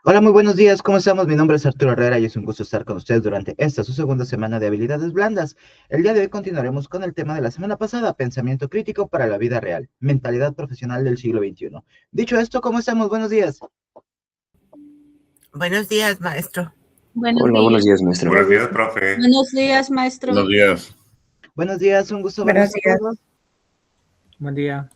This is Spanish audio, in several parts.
Hola, muy buenos días, ¿cómo estamos? Mi nombre es Arturo Herrera y es un gusto estar con ustedes durante esta, su segunda semana de habilidades blandas. El día de hoy continuaremos con el tema de la semana pasada, pensamiento crítico para la vida real, mentalidad profesional del siglo XXI. Dicho esto, ¿cómo estamos? Buenos días. Buenos días, maestro. Buenos Hola, buenos días. días, maestro. Buenos días, profe. Buenos días, maestro. Buenos días. Buenos días, un gusto verlos Buenos a días. todos. Buen día.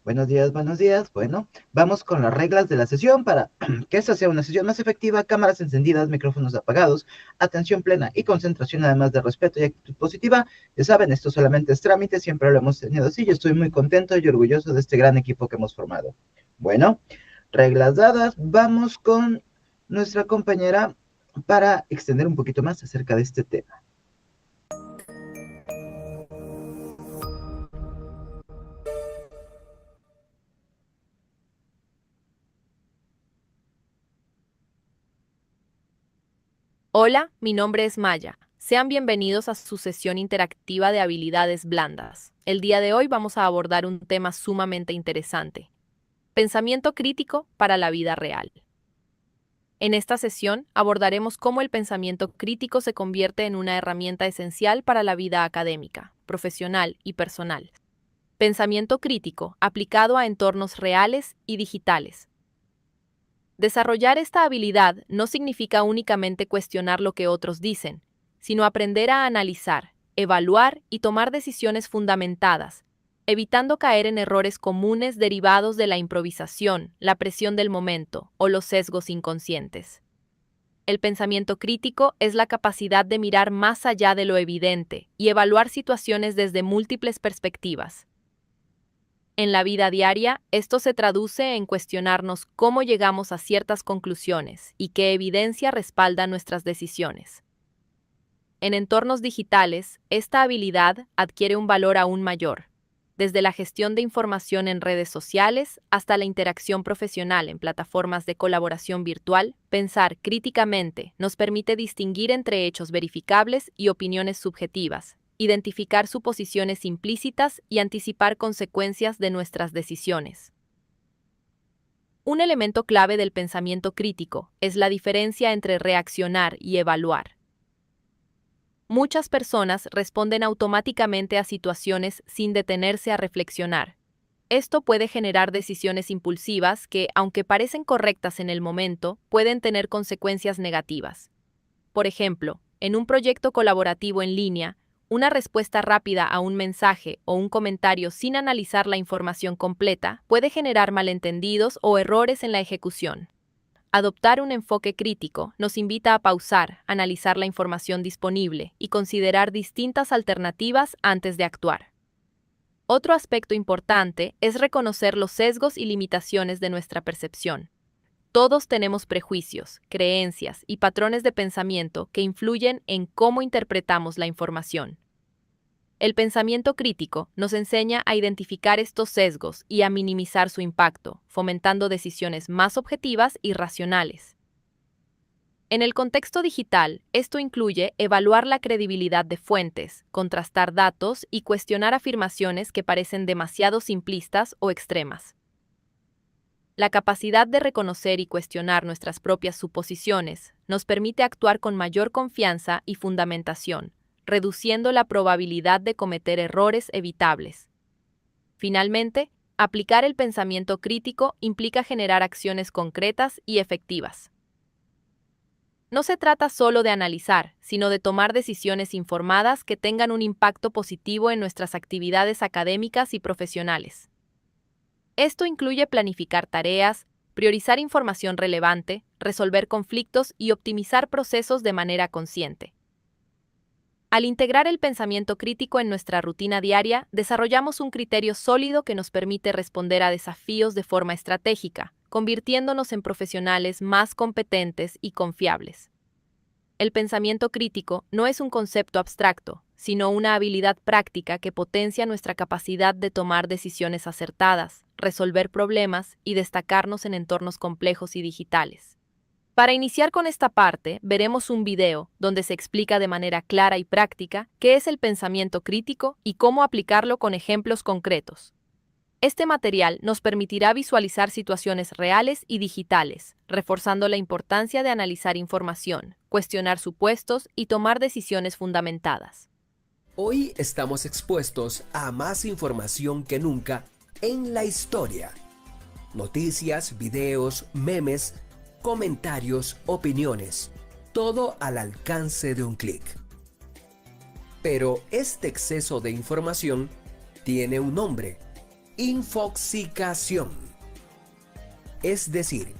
Buenos días, buenos días. Bueno, vamos con las reglas de la sesión para que esta sea una sesión más efectiva, cámaras encendidas, micrófonos apagados, atención plena y concentración, además de respeto y actitud positiva. Ya saben, esto solamente es trámite, siempre lo hemos tenido así. Yo estoy muy contento y orgulloso de este gran equipo que hemos formado. Bueno, reglas dadas, vamos con nuestra compañera para extender un poquito más acerca de este tema. Hola, mi nombre es Maya. Sean bienvenidos a su sesión interactiva de habilidades blandas. El día de hoy vamos a abordar un tema sumamente interesante: pensamiento crítico para la vida real. En esta sesión abordaremos cómo el pensamiento crítico se convierte en una herramienta esencial para la vida académica, profesional y personal. Pensamiento crítico aplicado a entornos reales y digitales. Desarrollar esta habilidad no significa únicamente cuestionar lo que otros dicen, sino aprender a analizar, evaluar y tomar decisiones fundamentadas, evitando caer en errores comunes derivados de la improvisación, la presión del momento o los sesgos inconscientes. El pensamiento crítico es la capacidad de mirar más allá de lo evidente y evaluar situaciones desde múltiples perspectivas. En la vida diaria, esto se traduce en cuestionarnos cómo llegamos a ciertas conclusiones y qué evidencia respalda nuestras decisiones. En entornos digitales, esta habilidad adquiere un valor aún mayor, desde la gestión de información en redes sociales hasta la interacción profesional en plataformas de colaboración virtual. Pensar críticamente nos permite distinguir entre hechos verificables y opiniones subjetivas, identificar suposiciones implícitas y anticipar consecuencias de nuestras decisiones. Un elemento clave del pensamiento crítico es la diferencia entre reaccionar y evaluar. Muchas personas responden automáticamente a situaciones sin detenerse a reflexionar. Esto puede generar decisiones impulsivas que, aunque parecen correctas en el momento, pueden tener consecuencias negativas. Por ejemplo, en un proyecto colaborativo en línea, una respuesta rápida a un mensaje o un comentario sin analizar la información completa puede generar malentendidos o errores en la ejecución. Adoptar un enfoque crítico nos invita a pausar, analizar la información disponible y considerar distintas alternativas antes de actuar. Otro aspecto importante es reconocer los sesgos y limitaciones de nuestra percepción. Todos tenemos prejuicios, creencias y patrones de pensamiento que influyen en cómo interpretamos la información. El pensamiento crítico nos enseña a identificar estos sesgos y a minimizar su impacto, fomentando decisiones más objetivas y racionales. En el contexto digital, esto incluye evaluar la credibilidad de fuentes, contrastar datos y cuestionar afirmaciones que parecen demasiado simplistas o extremas. La capacidad de reconocer y cuestionar nuestras propias suposiciones nos permite actuar con mayor confianza y fundamentación, reduciendo la probabilidad de cometer errores evitables. Finalmente, aplicar el pensamiento crítico implica generar acciones concretas y efectivas. No se trata solo de analizar, sino de tomar decisiones informadas que tengan un impacto positivo en nuestras actividades académicas y profesionales. Esto incluye planificar tareas, priorizar información relevante, resolver conflictos y optimizar procesos de manera consciente. Al integrar el pensamiento crítico en nuestra rutina diaria, desarrollamos un criterio sólido que nos permite responder a desafíos de forma estratégica, convirtiéndonos en profesionales más competentes y confiables. El pensamiento crítico no es un concepto abstracto, sino una habilidad práctica que potencia nuestra capacidad de tomar decisiones acertadas, resolver problemas y destacarnos en entornos complejos y digitales. Para iniciar con esta parte, veremos un video donde se explica de manera clara y práctica qué es el pensamiento crítico y cómo aplicarlo con ejemplos concretos. Este material nos permitirá visualizar situaciones reales y digitales, reforzando la importancia de analizar información, cuestionar supuestos y tomar decisiones fundamentadas. Hoy estamos expuestos a más información que nunca en la historia. Noticias, videos, memes, comentarios, opiniones, todo al alcance de un clic. Pero este exceso de información tiene un nombre: infoxicación. Es decir,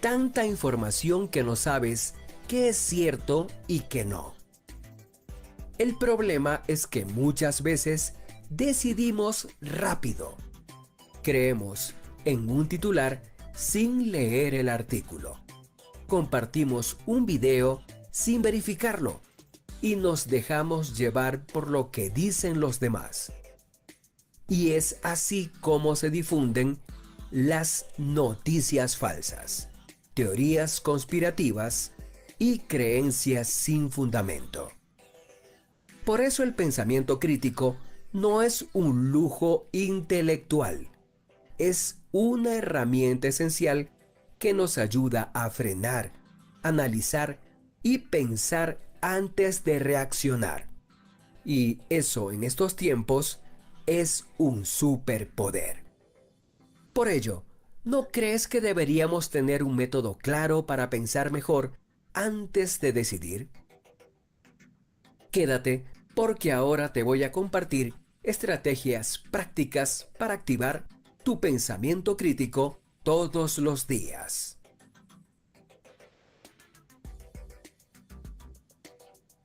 tanta información que no sabes qué es cierto y qué no. El problema es que muchas veces decidimos rápido. Creemos en un titular sin leer el artículo. Compartimos un video sin verificarlo y nos dejamos llevar por lo que dicen los demás. Y es así como se difunden las noticias falsas, teorías conspirativas y creencias sin fundamento. Por eso el pensamiento crítico no es un lujo intelectual, es una herramienta esencial que nos ayuda a frenar, analizar y pensar antes de reaccionar. Y eso en estos tiempos es un superpoder. Por ello, ¿no crees que deberíamos tener un método claro para pensar mejor antes de decidir? Quédate, porque ahora te voy a compartir estrategias prácticas para activar tu pensamiento crítico todos los días.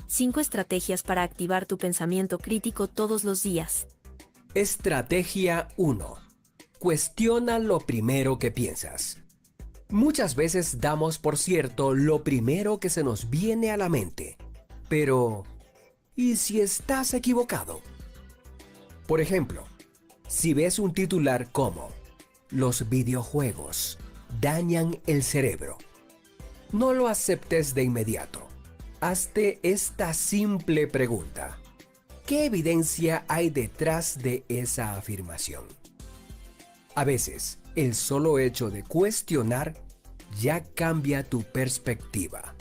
5 estrategias para activar tu pensamiento crítico todos los días. Estrategia 1. Cuestiona lo primero que piensas. Muchas veces damos por cierto lo primero que se nos viene a la mente. Pero, ¿y si estás equivocado? Por ejemplo, si ves un titular como "Los videojuegos dañan el cerebro", no lo aceptes de inmediato. Hazte esta simple pregunta: ¿qué evidencia hay detrás de esa afirmación? A veces, el solo hecho de cuestionar ya cambia tu perspectiva.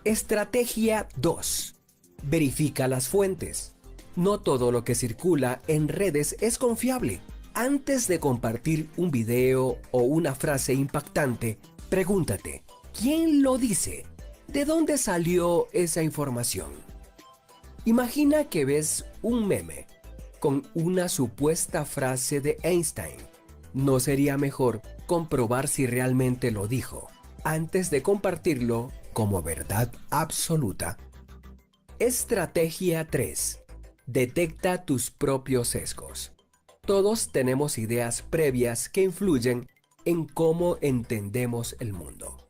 Estrategia 2. Verifica las fuentes. No todo lo que circula en redes es confiable. Antes de compartir un video o una frase impactante, pregúntate: ¿quién lo dice? ¿De dónde salió esa información? Imagina que ves un meme con una supuesta frase de Einstein. ¿No sería mejor comprobar si realmente lo dijo antes de compartirlo como verdad absoluta? Estrategia 3. Detecta tus propios sesgos. Todos tenemos ideas previas que influyen en cómo entendemos el mundo.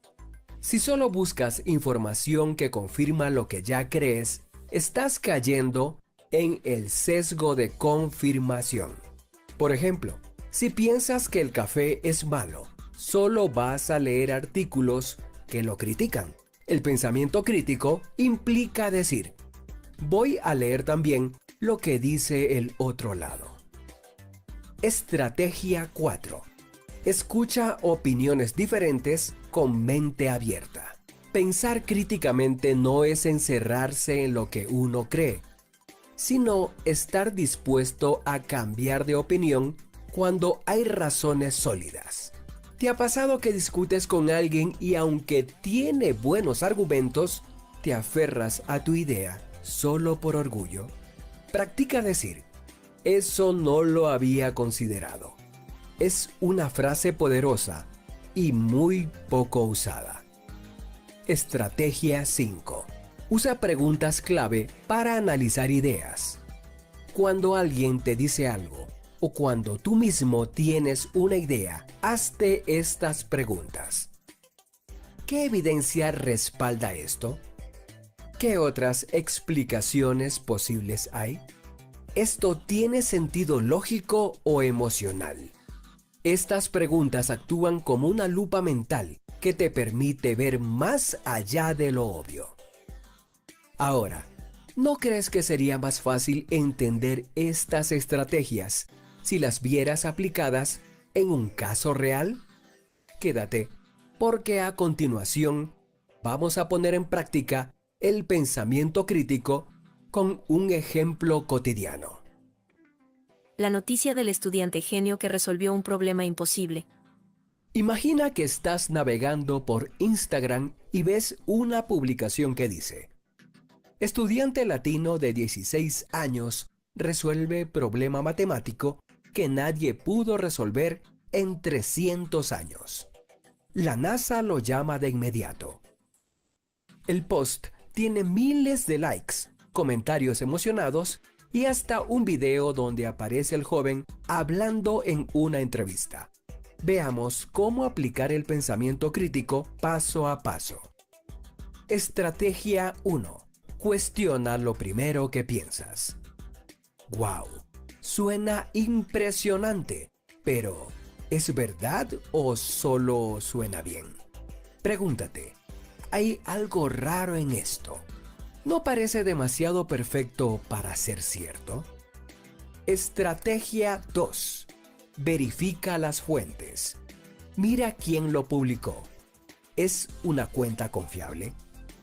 Si solo buscas información que confirma lo que ya crees, estás cayendo en el sesgo de confirmación. Por ejemplo, si piensas que el café es malo, solo vas a leer artículos que lo critican. El pensamiento crítico implica decir: voy a leer también lo que dice el otro lado. Estrategia 4. Escucha opiniones diferentes con mente abierta. Pensar críticamente no es encerrarse en lo que uno cree, sino estar dispuesto a cambiar de opinión cuando hay razones sólidas. ¿Te ha pasado que discutes con alguien y aunque tiene buenos argumentos, te aferras a tu idea solo por orgullo? Practica decir: eso no lo había considerado. Es una frase poderosa y muy poco usada. Estrategia 5. Usa preguntas clave para analizar ideas. Cuando alguien te dice algo o cuando tú mismo tienes una idea, hazte estas preguntas. ¿Qué evidencia respalda esto? ¿Qué otras explicaciones posibles hay? ¿Esto tiene sentido lógico o emocional? Estas preguntas actúan como una lupa mental que te permite ver más allá de lo obvio. Ahora, ¿no crees que sería más fácil entender estas estrategias si las vieras aplicadas en un caso real? Quédate, porque a continuación vamos a poner en práctica el pensamiento crítico con un ejemplo cotidiano. La noticia del estudiante genio que resolvió un problema imposible. Imagina que estás navegando por Instagram y ves una publicación que dice: estudiante latino de 16 años resuelve problema matemático que nadie pudo resolver en 300 años. La NASA lo llama de inmediato. El post tiene miles de likes, comentarios emocionados y hasta un video donde aparece el joven hablando en una entrevista. Veamos cómo aplicar el pensamiento crítico paso a paso. Estrategia 1. Cuestiona lo primero que piensas. ¡Wow! Suena impresionante, pero ¿es verdad o solo suena bien? Pregúntate, ¿hay algo raro en esto? ¿No parece demasiado perfecto para ser cierto? Estrategia 2. Verifica las fuentes. Mira quién lo publicó. ¿Es una cuenta confiable?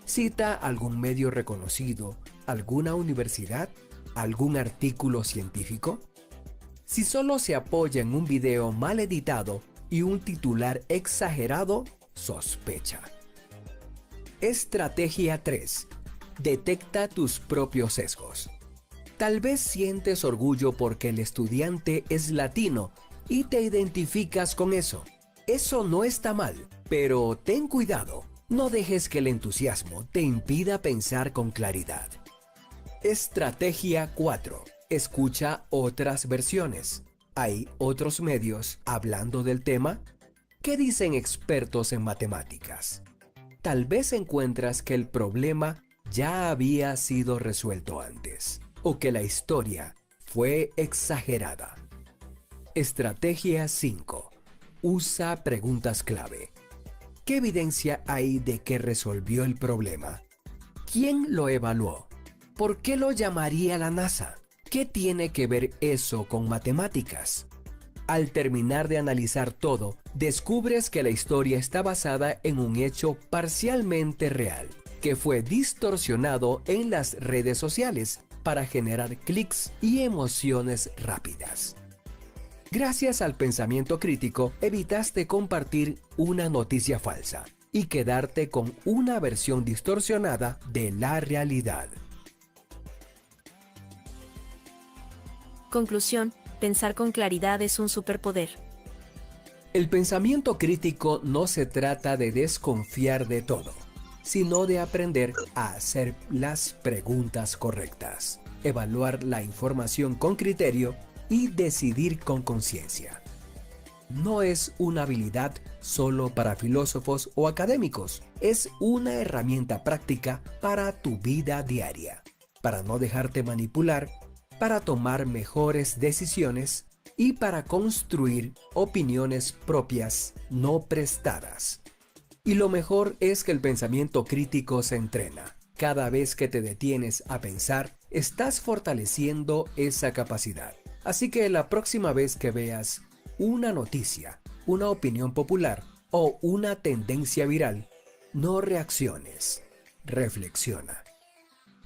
¿Cita algún medio reconocido, alguna universidad, algún artículo científico? Si solo se apoya en un video mal editado y un titular exagerado, sospecha. Estrategia 3. Detecta tus propios sesgos. Tal vez sientes orgullo porque el estudiante es latino y te identificas con eso. Eso no está mal, pero ten cuidado. No dejes que el entusiasmo te impida pensar con claridad. Estrategia 4. Escucha otras versiones. ¿Hay otros medios hablando del tema? ¿Qué dicen expertos en matemáticas? Tal vez encuentras que el problema ya había sido resuelto antes, o que la historia fue exagerada. Estrategia 5. Usa preguntas clave. ¿Qué evidencia hay de que resolvió el problema? ¿Quién lo evaluó? ¿Por qué lo llamaría la NASA? ¿Qué tiene que ver eso con matemáticas? Al terminar de analizar todo, descubres que la historia está basada en un hecho parcialmente real, que fue distorsionado en las redes sociales para generar clics y emociones rápidas. Gracias al pensamiento crítico, evitaste compartir una noticia falsa y quedarte con una versión distorsionada de la realidad. Conclusión, pensar con claridad es un superpoder. El pensamiento crítico no se trata de desconfiar de todo, sino de aprender a hacer las preguntas correctas, evaluar la información con criterio y decidir con conciencia. No es una habilidad solo para filósofos o académicos, es una herramienta práctica para tu vida diaria, para no dejarte manipular, para tomar mejores decisiones y para construir opiniones propias no prestadas. Y lo mejor es que el pensamiento crítico se entrena. Cada vez que te detienes a pensar, estás fortaleciendo esa capacidad. Así que la próxima vez que veas una noticia, una opinión popular o una tendencia viral, no reacciones, reflexiona.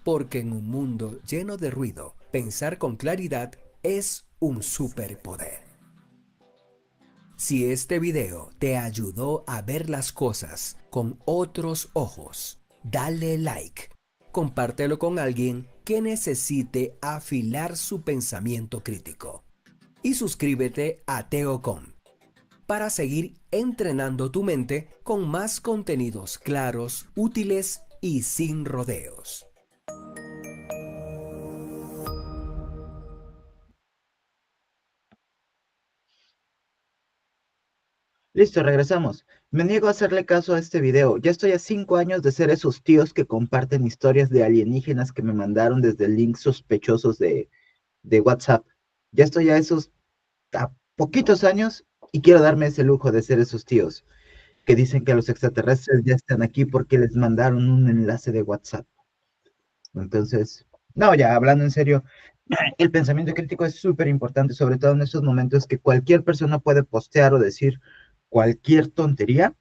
Porque en un mundo lleno de ruido, pensar con claridad es un superpoder. Si este video te ayudó a ver las cosas con otros ojos, dale like, compártelo con alguien que necesite afilar su pensamiento crítico. Y suscríbete a Teocom para seguir entrenando tu mente con más contenidos claros, útiles y sin rodeos. Listo, regresamos. Me niego a hacerle caso a este video. Ya estoy a 5 años de ser esos tíos que comparten historias de alienígenas que me mandaron desde links sospechosos de WhatsApp. Ya estoy a poquitos años y quiero darme ese lujo de ser esos tíos que dicen que los extraterrestres ya están aquí porque les mandaron un enlace de WhatsApp. Entonces, no, ya hablando en serio, el pensamiento crítico es súper importante, sobre todo en estos momentos que cualquier persona puede postear o decir cualquier tontería,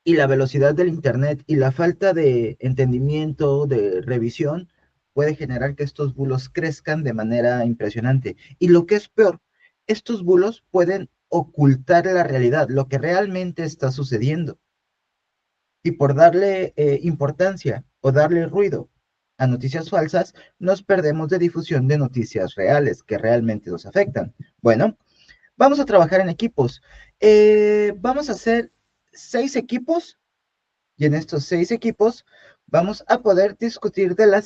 y la velocidad del internet y la falta de entendimiento, de revisión, puede generar que estos bulos crezcan de manera impresionante. Y lo que es peor, estos bulos pueden ocultar la realidad, lo que realmente está sucediendo. Y por darle importancia o darle ruido a noticias falsas, nos perdemos de difusión de noticias reales que realmente nos afectan. Bueno, vamos a trabajar en equipos. Vamos a hacer 6 equipos, y en estos 6 equipos vamos a poder discutir del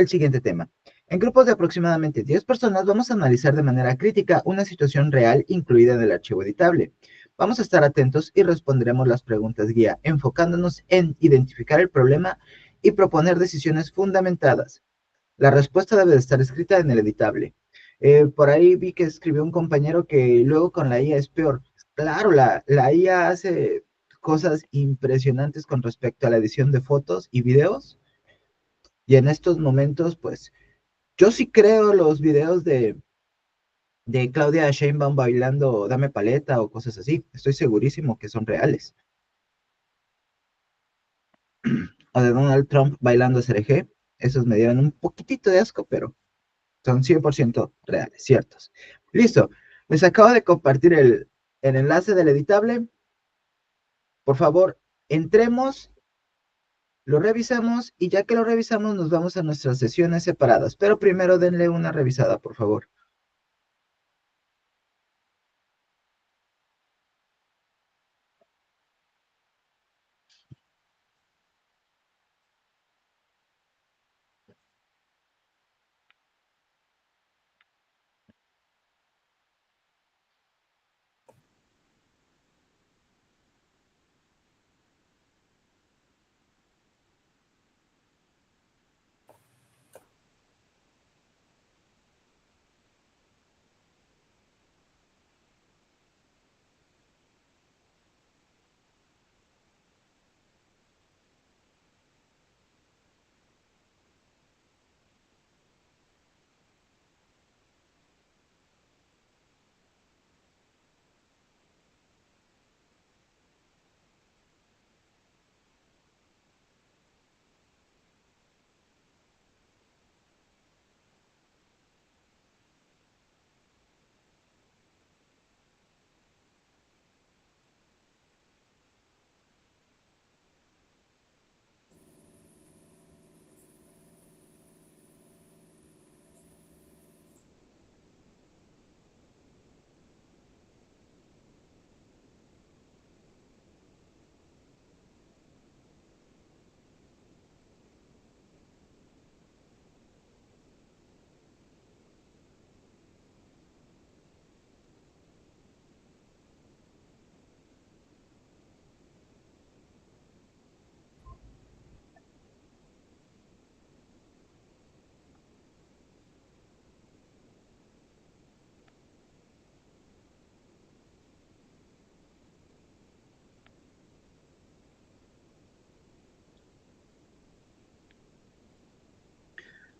siguiente tema. En grupos de aproximadamente 10 personas vamos a analizar de manera crítica una situación real incluida en el archivo editable. Vamos a estar atentos y responderemos las preguntas guía, enfocándonos en identificar el problema y proponer decisiones fundamentadas. La respuesta debe de estar escrita en el editable. Por ahí vi que escribió un compañero que luego con la IA es peor. Claro, la IA hace cosas impresionantes con respecto a la edición de fotos y videos. Y en estos momentos, pues, yo sí creo los videos de Claudia Sheinbaum bailando Dame Paleta o cosas así. Estoy segurísimo que son reales. O de Donald Trump bailando SRG. Esos me dieron un poquitito de asco, pero son 100% reales, ciertos. Listo. Les acabo de compartir el enlace del editable. Por favor, entremos, lo revisamos y ya que lo revisamos nos vamos a nuestras sesiones separadas. Pero primero denle una revisada, por favor.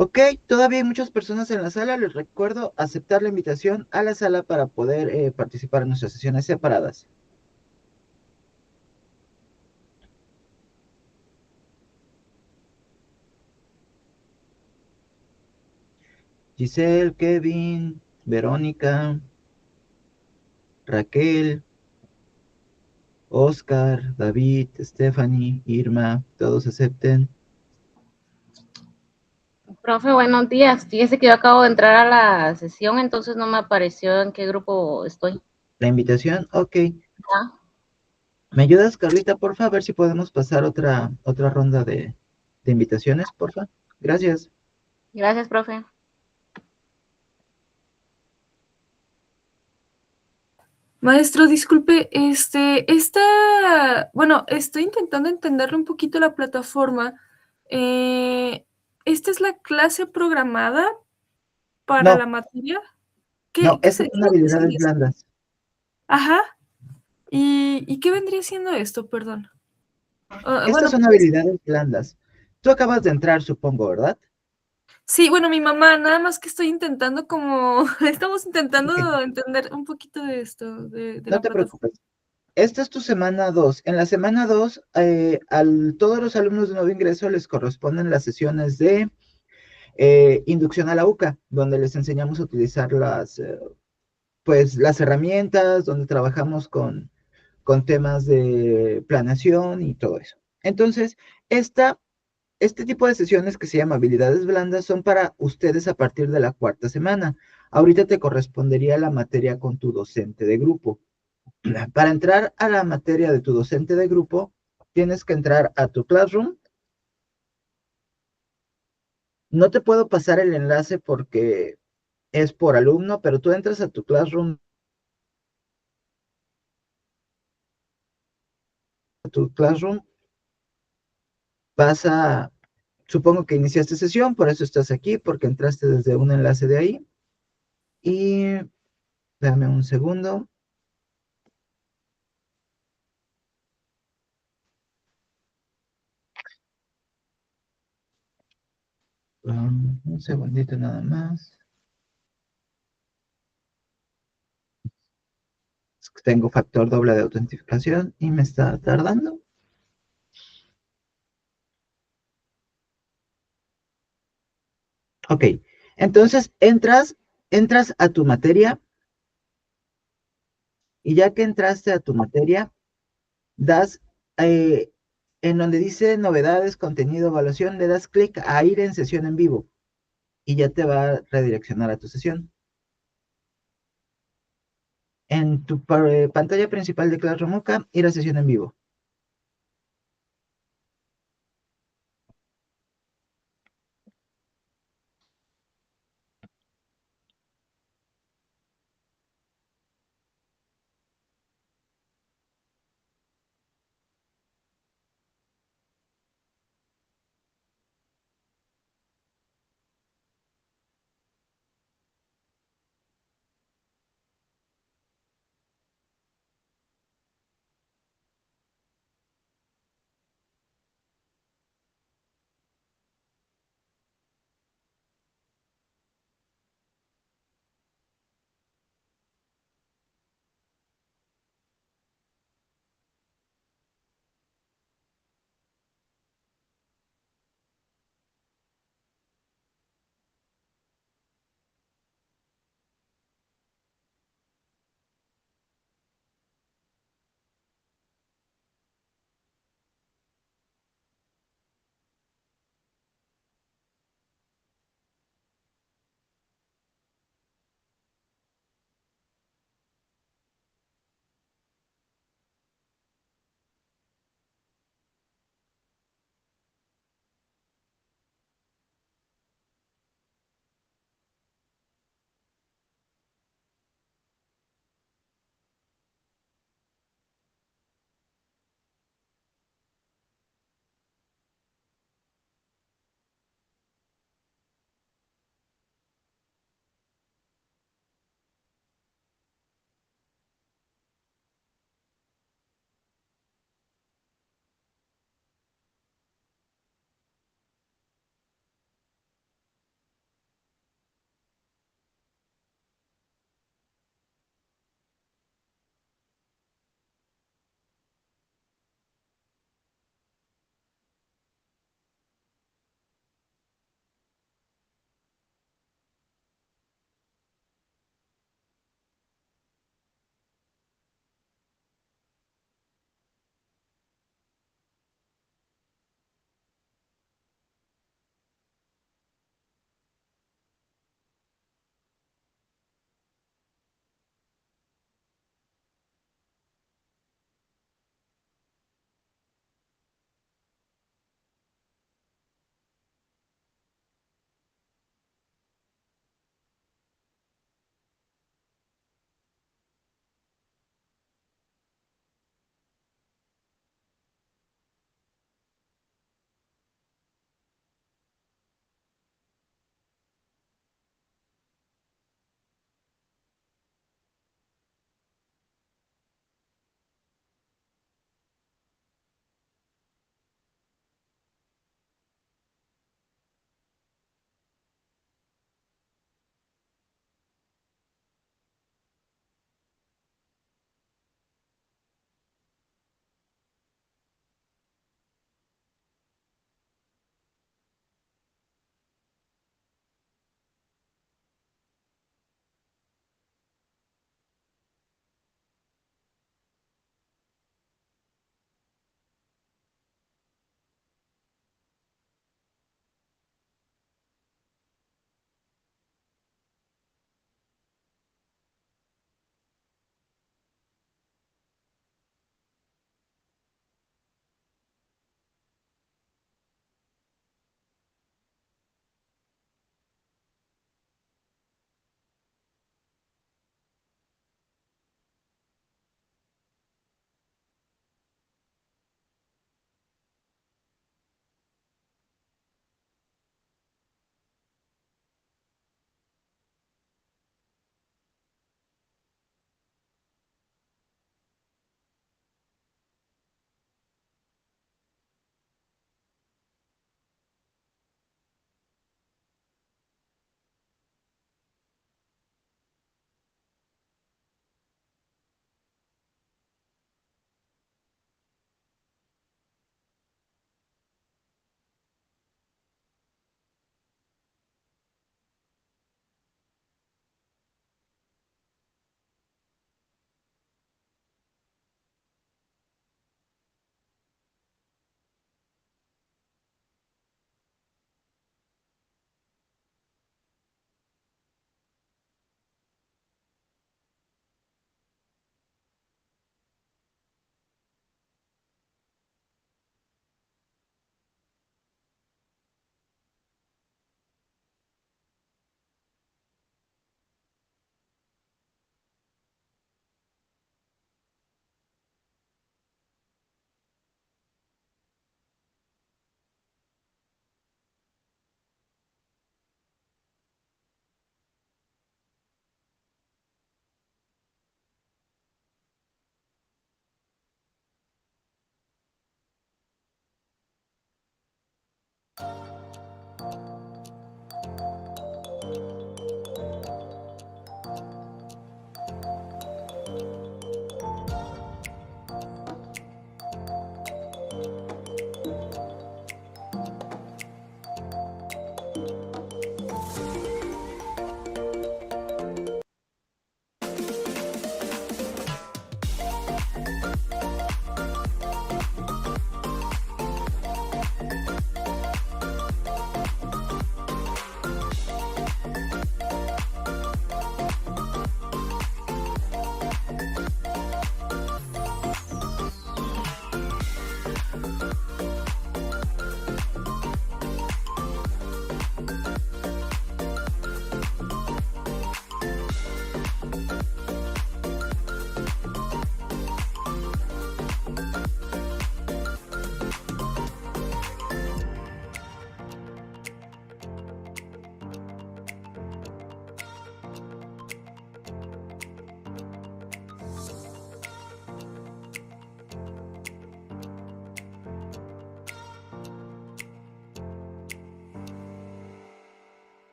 Ok, todavía hay muchas personas en la sala. Les recuerdo aceptar la invitación a la sala para poder participar en nuestras sesiones separadas. Giselle, Kevin, Verónica, Raquel, Oscar, David, Stephanie, Irma, todos acepten. Profe, buenos días. Fíjese que yo acabo de entrar a la sesión, entonces no me apareció en qué grupo estoy. La invitación, ok. ¿Ah? ¿Me ayudas, Carlita, porfa? A ver si podemos pasar otra ronda de invitaciones, porfa. Gracias. Gracias, profe. Maestro, disculpe, bueno, estoy intentando entenderle un poquito la plataforma. ¿Esta es la clase programada para No, la materia? no, ¿Qué estas son habilidades sería? blandas. Ajá. ¿Y qué vendría siendo esto? Perdón. Estas Bueno, son pues, habilidades blandas. Tú acabas de entrar, supongo, ¿verdad? Sí, bueno, mi mamá, nada más que estoy intentando como, estamos Ok, intentando entender un poquito de esto, de no la te plataforma. preocupes. Esta es tu semana 2. En la semana 2, todos los alumnos de nuevo ingreso les corresponden las sesiones de inducción a la UCA, donde les enseñamos a utilizar pues, las herramientas, donde trabajamos con temas de planeación y todo eso. Entonces, este tipo de sesiones que se llama habilidades blandas son para ustedes a partir de la cuarta semana. Ahorita te correspondería la materia con tu docente de grupo. Para entrar a la materia de tu docente de grupo, tienes que entrar a tu Classroom. No te puedo pasar el enlace porque es por alumno, pero tú entras a tu Classroom, vas a, supongo que iniciaste sesión, por eso estás aquí, porque entraste desde un enlace de ahí. Y dame un segundo. Un segundito nada más. Tengo factor doble de autentificación y me está tardando. Ok, entonces entras a tu materia y ya que entraste a tu materia, das eh, en donde dice novedades, contenido, evaluación, le das clic a ir en sesión en vivo y ya te va a redireccionar a tu sesión. En tu pantalla principal de Classroom UCA, ir a sesión en vivo.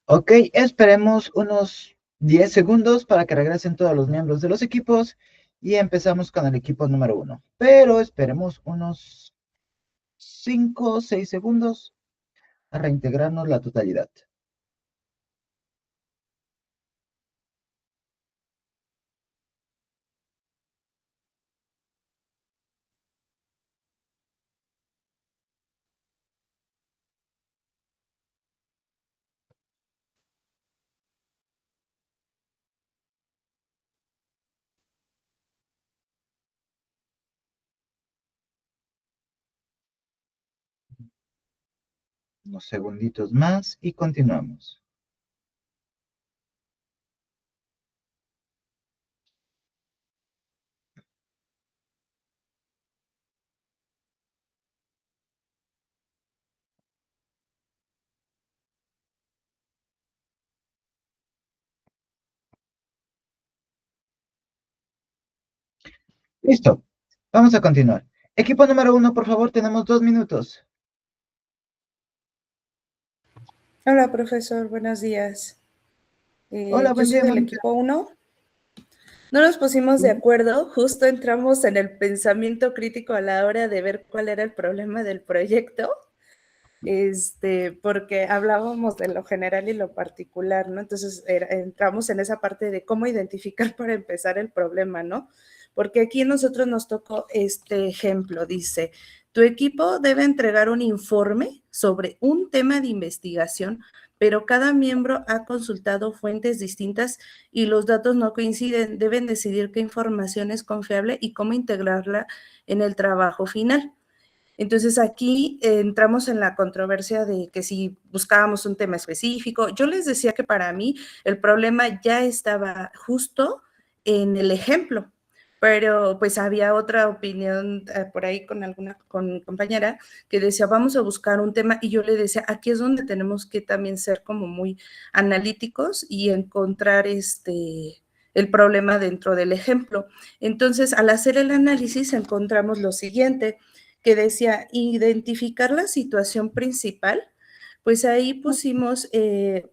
Ok, esperemos unos 10 segundos para que regresen todos los miembros de los equipos y empezamos con el equipo número 1. Pero esperemos unos 5 o 6 segundos a reintegrarnos la totalidad. Unos segunditos más y continuamos. Listo, vamos a continuar. Equipo número 1, por favor, tenemos 2 minutos. Hola, profesor, buenos días. Hola, Yo buen soy día, del Mónica. equipo 1. No nos pusimos de Sí. acuerdo, justo entramos en el pensamiento crítico a la hora de ver cuál era el problema del proyecto, porque hablábamos de lo general y lo particular, ¿no? Entonces entramos en esa parte de cómo identificar para empezar el problema, ¿no? Porque aquí a nosotros nos tocó este ejemplo, dice, tu equipo debe entregar un informe sobre un tema de investigación, pero cada miembro ha consultado fuentes distintas y los datos no coinciden. Deben decidir qué información es confiable y cómo integrarla en el trabajo final. Entonces aquí entramos en la controversia de que si buscábamos un tema específico, yo les decía que para mí el problema ya estaba justo en el ejemplo, pero pues había otra opinión por ahí con mi compañera que decía vamos a buscar un tema y yo le decía aquí es donde tenemos que también ser como muy analíticos y encontrar el problema dentro del ejemplo. Entonces al hacer el análisis encontramos lo siguiente, que decía identificar la situación principal, pues ahí pusimos el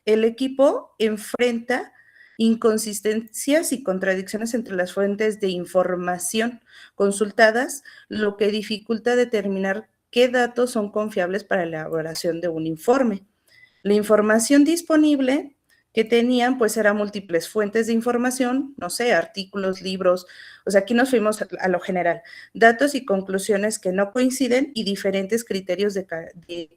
equipo enfrenta inconsistencias y contradicciones entre las fuentes de información consultadas, lo que dificulta determinar qué datos son confiables para la elaboración de un informe. La información disponible que tenían, pues eran múltiples fuentes de información, no sé, artículos, libros, o sea, aquí nos fuimos a lo general, datos y conclusiones que no coinciden y diferentes criterios de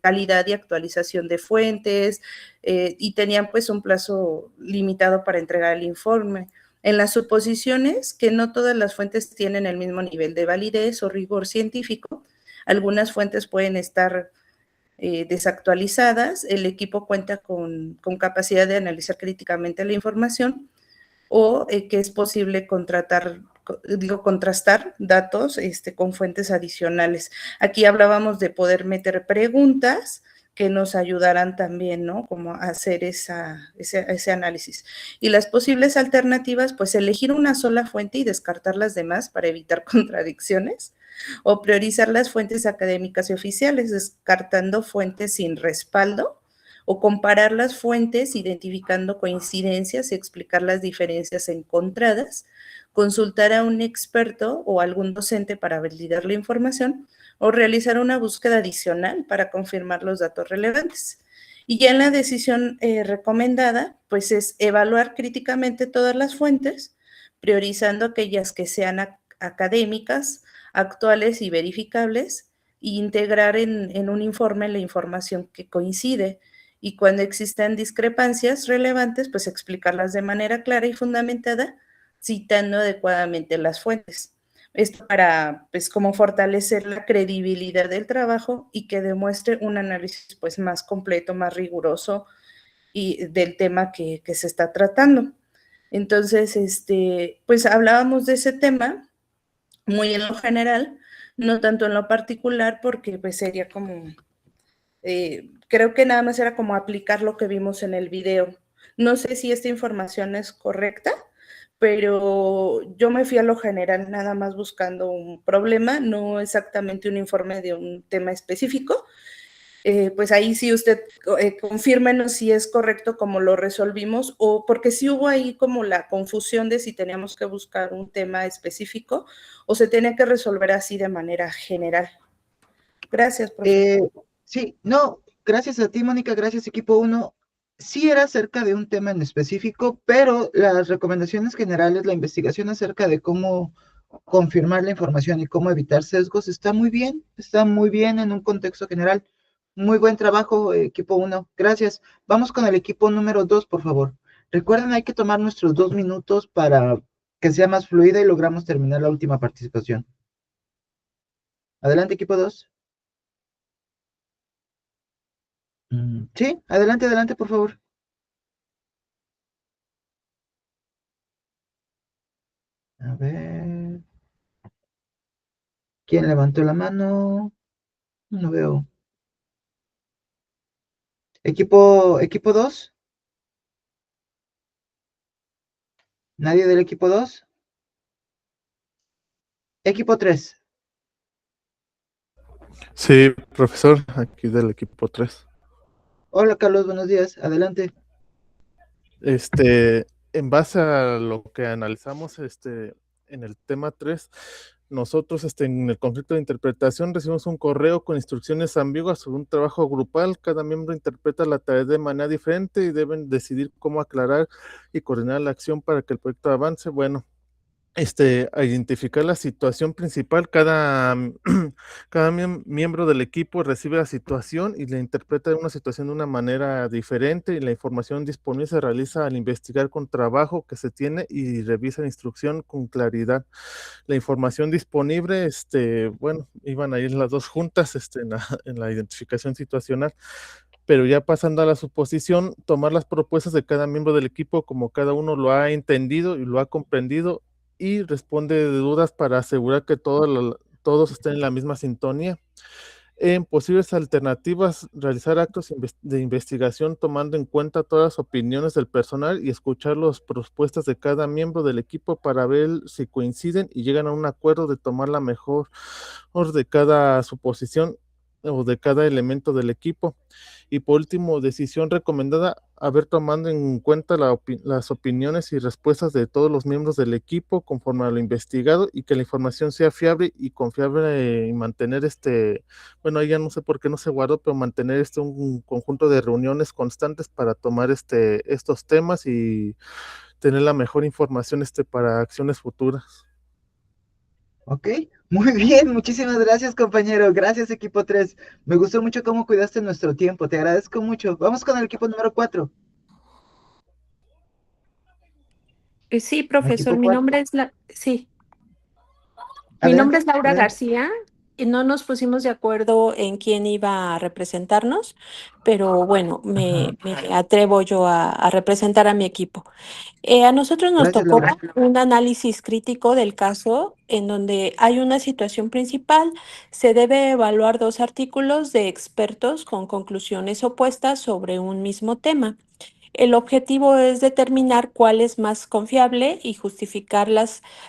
calidad y actualización de fuentes, y tenían pues un plazo limitado para entregar el informe. En las suposiciones, que no todas las fuentes tienen el mismo nivel de validez o rigor científico, algunas fuentes pueden estar desactualizadas, el equipo cuenta con capacidad de analizar críticamente la información o que es posible contrastar datos con fuentes adicionales. Aquí hablábamos de poder meter preguntas que nos ayudaran también, ¿no? Como a hacer ese análisis. Y las posibles alternativas, pues elegir una sola fuente y descartar las demás para evitar contradicciones, o priorizar las fuentes académicas y oficiales, descartando fuentes sin respaldo, o comparar las fuentes identificando coincidencias y explicar las diferencias encontradas, consultar a un experto o algún docente para validar la información o realizar una búsqueda adicional para confirmar los datos relevantes. Y ya en la decisión recomendada, pues es evaluar críticamente todas las fuentes, priorizando aquellas que sean académicas, actuales y verificables, e integrar en un informe la información que coincide, y cuando existan discrepancias relevantes, pues explicarlas de manera clara y fundamentada, citando adecuadamente las fuentes. Esto para, pues, como fortalecer la credibilidad del trabajo y que demuestre un análisis, pues, más completo, más riguroso y del tema que se está tratando. Entonces, pues, hablábamos de ese tema muy en lo general, no tanto en lo particular, porque, pues, sería como creo que nada más era como aplicar lo que vimos en el video. No sé si esta información es correcta, pero yo me fui a lo general nada más buscando un problema, no exactamente un informe de un tema específico. pues ahí sí usted confírmenos si es correcto como lo resolvimos, o porque sí hubo ahí como la confusión de si teníamos que buscar un tema específico o se tenía que resolver así de manera general. Gracias, profesor. Sí, no, gracias a ti, Mónica, gracias, equipo uno. Sí era acerca de un tema en específico, pero las recomendaciones generales, la investigación acerca de cómo confirmar la información y cómo evitar sesgos está muy bien en un contexto general. Muy buen trabajo, equipo uno. Gracias. Vamos con el equipo número 2, por favor. Recuerden, hay que tomar nuestros 2 minutos para que sea más fluida y logramos terminar la última participación. Adelante, equipo 2. Sí, adelante, por favor. A ver. ¿Quién levantó la mano? No veo. Equipo 2. ¿Nadie del equipo 2? Equipo 3. Sí, profesor, aquí del equipo 3. Hola, Carlos, buenos días. Adelante. En base a lo que analizamos en el tema 3, nosotros en el conflicto de interpretación recibimos un correo con instrucciones ambiguas sobre un trabajo grupal. Cada miembro interpreta la tarea de manera diferente y deben decidir cómo aclarar y coordinar la acción para que el proyecto avance. Bueno, a identificar la situación principal, cada miembro del equipo recibe la situación y la interpreta una situación de una manera diferente, y la información disponible se realiza al investigar con trabajo que se tiene y revisa la instrucción con claridad. La información disponible, bueno, iban a ir las dos juntas en la identificación situacional. Pero ya pasando a la suposición, tomar las propuestas de cada miembro del equipo como cada uno lo ha entendido y lo ha comprendido, y responde de dudas para asegurar que todos estén en la misma sintonía. En posibles alternativas, realizar actos de investigación tomando en cuenta todas las opiniones del personal y escuchar las propuestas de cada miembro del equipo para ver si coinciden y llegan a un acuerdo de tomar la mejor de cada suposición o de cada elemento del equipo. Y por último, decisión recomendada, haber tomando en cuenta las opiniones y respuestas de todos los miembros del equipo conforme a lo investigado, y que la información sea fiable y confiable, y mantener bueno, ahí ya no sé por qué no se guardó, pero mantener un conjunto de reuniones constantes para tomar estos temas y tener la mejor información para acciones futuras. Ok, muy bien, muchísimas gracias, compañero. Gracias, equipo 3. Me gustó mucho cómo cuidaste nuestro tiempo, te agradezco mucho. Vamos con el equipo número 4. Sí, profesor, Equipo 4. sí, mi nombre Adelante, es Laura adelante. García y no nos pusimos de acuerdo en quién iba a representarnos, pero bueno, me atrevo yo a representar a mi equipo. A nosotros nos Gracias, tocó Laura. un análisis crítico del caso en donde hay una situación principal. Se debe evaluar dos artículos de expertos con conclusiones opuestas sobre un mismo tema. El objetivo es determinar cuál es más confiable y justificar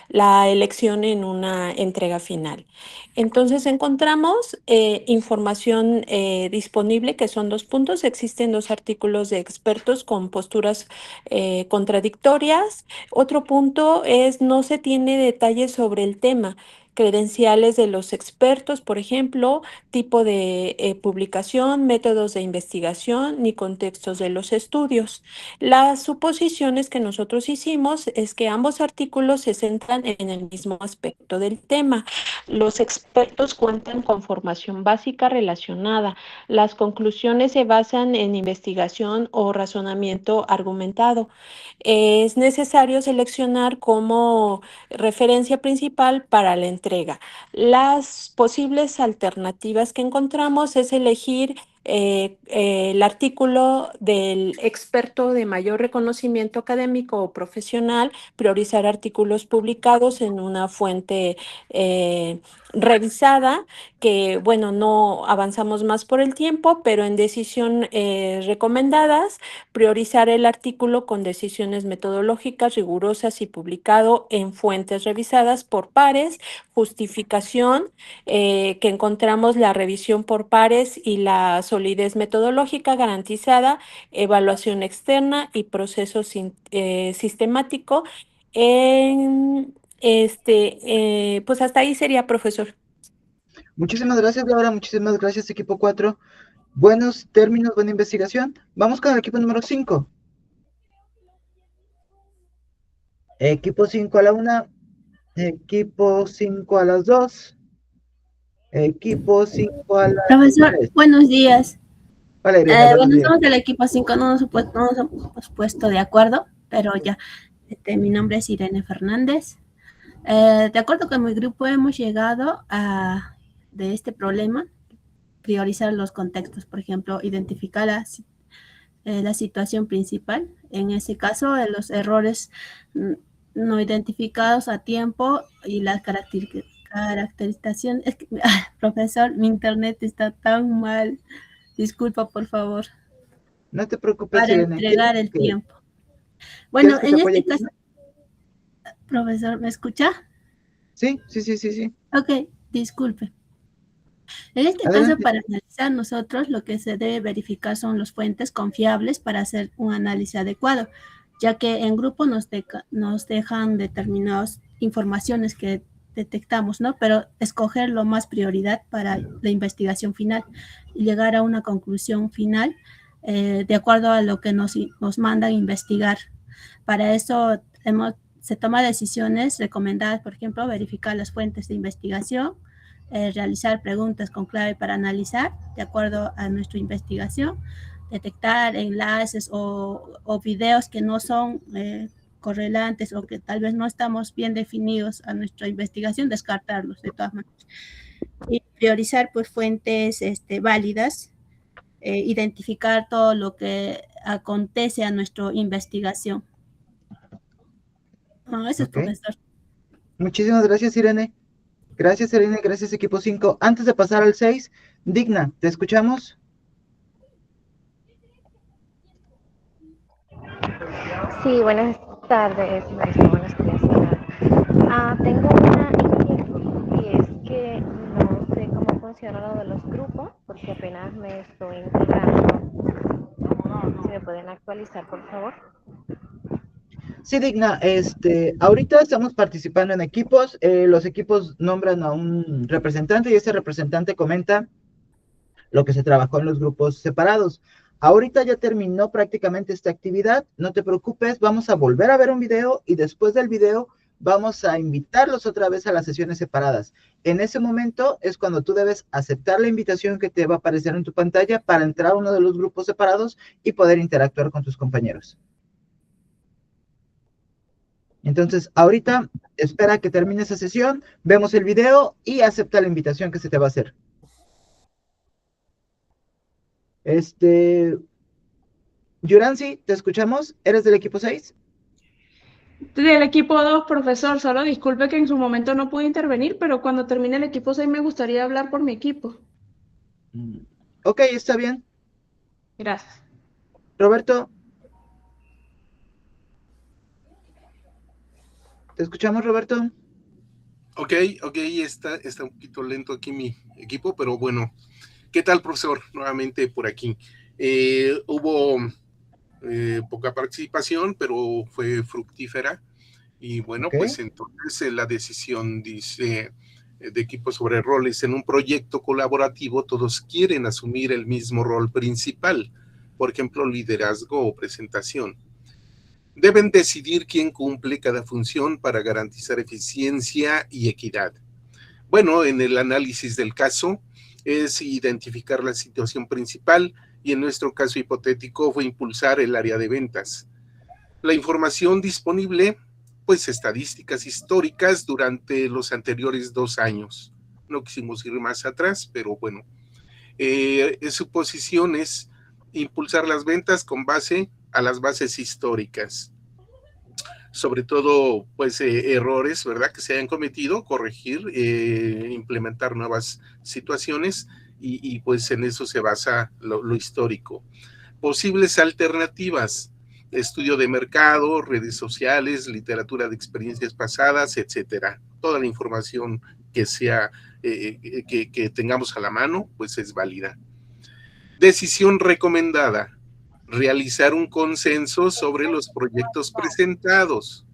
la elección en una entrega final. Entonces encontramos información disponible, que son 2 puntos. Existen 2 artículos de expertos con posturas contradictorias. Otro punto es: no se tiene detalles sobre el tema, credenciales de los expertos, por ejemplo, tipo de publicación, métodos de investigación, ni contextos de los estudios. Las suposiciones que nosotros hicimos es que ambos artículos se centran en el mismo aspecto del tema. Los expertos cuentan con formación básica relacionada. Las conclusiones se basan en investigación o razonamiento argumentado. Es necesario seleccionar como referencia principal para la entrega. Las posibles alternativas que encontramos es elegir el artículo del experto de mayor reconocimiento académico o profesional, priorizar artículos publicados en una fuente revisada, que bueno, no avanzamos más por el tiempo, pero en decisión recomendadas, priorizar el artículo con decisiones metodológicas rigurosas y publicado en fuentes revisadas por pares, justificación, que encontramos la revisión por pares y la solidez metodológica garantizada, evaluación externa y proceso sistemático. En pues hasta ahí sería, profesor. Muchísimas gracias, Laura. Muchísimas gracias, equipo 4. Buenos términos, buena investigación. Vamos con el equipo número 5. Equipo 5 a la 1. Equipo 5 a las 2. Equipo 5 a las Profesor, 3. buenos días. Vale, Irene, buenos Bueno, días. somos del equipo 5, no nos hemos puesto de acuerdo, pero ya. Mi nombre es Irene Fernández. De acuerdo con mi grupo hemos llegado de este problema, priorizar los contextos, por ejemplo, identificar la situación principal. En ese caso, los errores no identificados a tiempo y las caracterización. Es que, profesor, mi internet está tan mal. Disculpa, por favor. No te preocupes, Para Irene. entregar el tiempo. Bueno, ¿Quieres que te en apoye este aquí? caso, profesor, ¿me escucha? Sí. Ok, disculpe. En este Adelante. caso, para analizar nosotros, lo que se debe verificar son las fuentes confiables para hacer un análisis adecuado, ya que en grupo nos dejan determinadas informaciones que detectamos, ¿no? Pero escoger lo más prioridad para la investigación final y llegar a una conclusión final de acuerdo a lo que nos mandan investigar. Para eso se toman decisiones recomendadas, por ejemplo, verificar las fuentes de investigación, realizar preguntas con clave para analizar de acuerdo a nuestra investigación, detectar enlaces o videos que no son correlantes o que tal vez no estamos bien definidos a nuestra investigación, descartarlos de todas maneras. Y priorizar pues fuentes válidas, identificar todo lo que acontece a nuestra investigación. Eso es, profesor. Muchísimas gracias, Irene. Gracias, Irene. Gracias, equipo 5. Antes de pasar al 6, Digna, ¿te escuchamos? Sí, buenas tardes, maestro. Buenos días. Tengo una inquietud y es que no sé cómo funciona lo de los grupos porque apenas me estoy integrando. Si me pueden actualizar, por favor. Sí, Digna, ahorita estamos participando en equipos, los equipos nombran a un representante y ese representante comenta lo que se trabajó en los grupos separados. Ahorita ya terminó prácticamente esta actividad, no te preocupes, vamos a volver a ver un video y después del video vamos a invitarlos otra vez a las sesiones separadas. En ese momento es cuando tú debes aceptar la invitación que te va a aparecer en tu pantalla para entrar a uno de los grupos separados y poder interactuar con tus compañeros. Entonces, ahorita espera que termine esa sesión, vemos el video y acepta la invitación que se te va a hacer. Yuransi, ¿te escuchamos? ¿Eres del equipo 6? Del equipo 2, profesor, solo disculpe que en su momento no pude intervenir, pero cuando termine el equipo 6 me gustaría hablar por mi equipo. Ok, está bien. Gracias. Roberto. ¿Te escuchamos, Roberto? Ok, está un poquito lento aquí mi equipo, pero bueno. ¿Qué tal, profesor? Nuevamente por aquí. Hubo poca participación, pero fue fructífera. Y bueno, pues entonces la decisión dice de equipo sobre roles. En un proyecto colaborativo todos quieren asumir el mismo rol principal, por ejemplo, liderazgo o presentación. Deben decidir quién cumple cada función para garantizar eficiencia y equidad. Bueno, en el análisis del caso es identificar la situación principal y en nuestro caso hipotético fue impulsar el área de ventas. La información disponible, pues estadísticas históricas durante los anteriores 2 años. No quisimos ir más atrás, pero bueno. Su posición es impulsar las ventas con base a las bases históricas. sobre todo, pues, errores, ¿verdad?, que se hayan cometido, corregir, implementar nuevas situaciones, y pues en eso se basa lo histórico. Posibles alternativas: estudio de mercado, redes sociales, literatura de experiencias pasadas, etcétera. Toda la información que sea, que tengamos a la mano, pues es válida. Decisión recomendada: realizar un consenso sobre los proyectos presentados.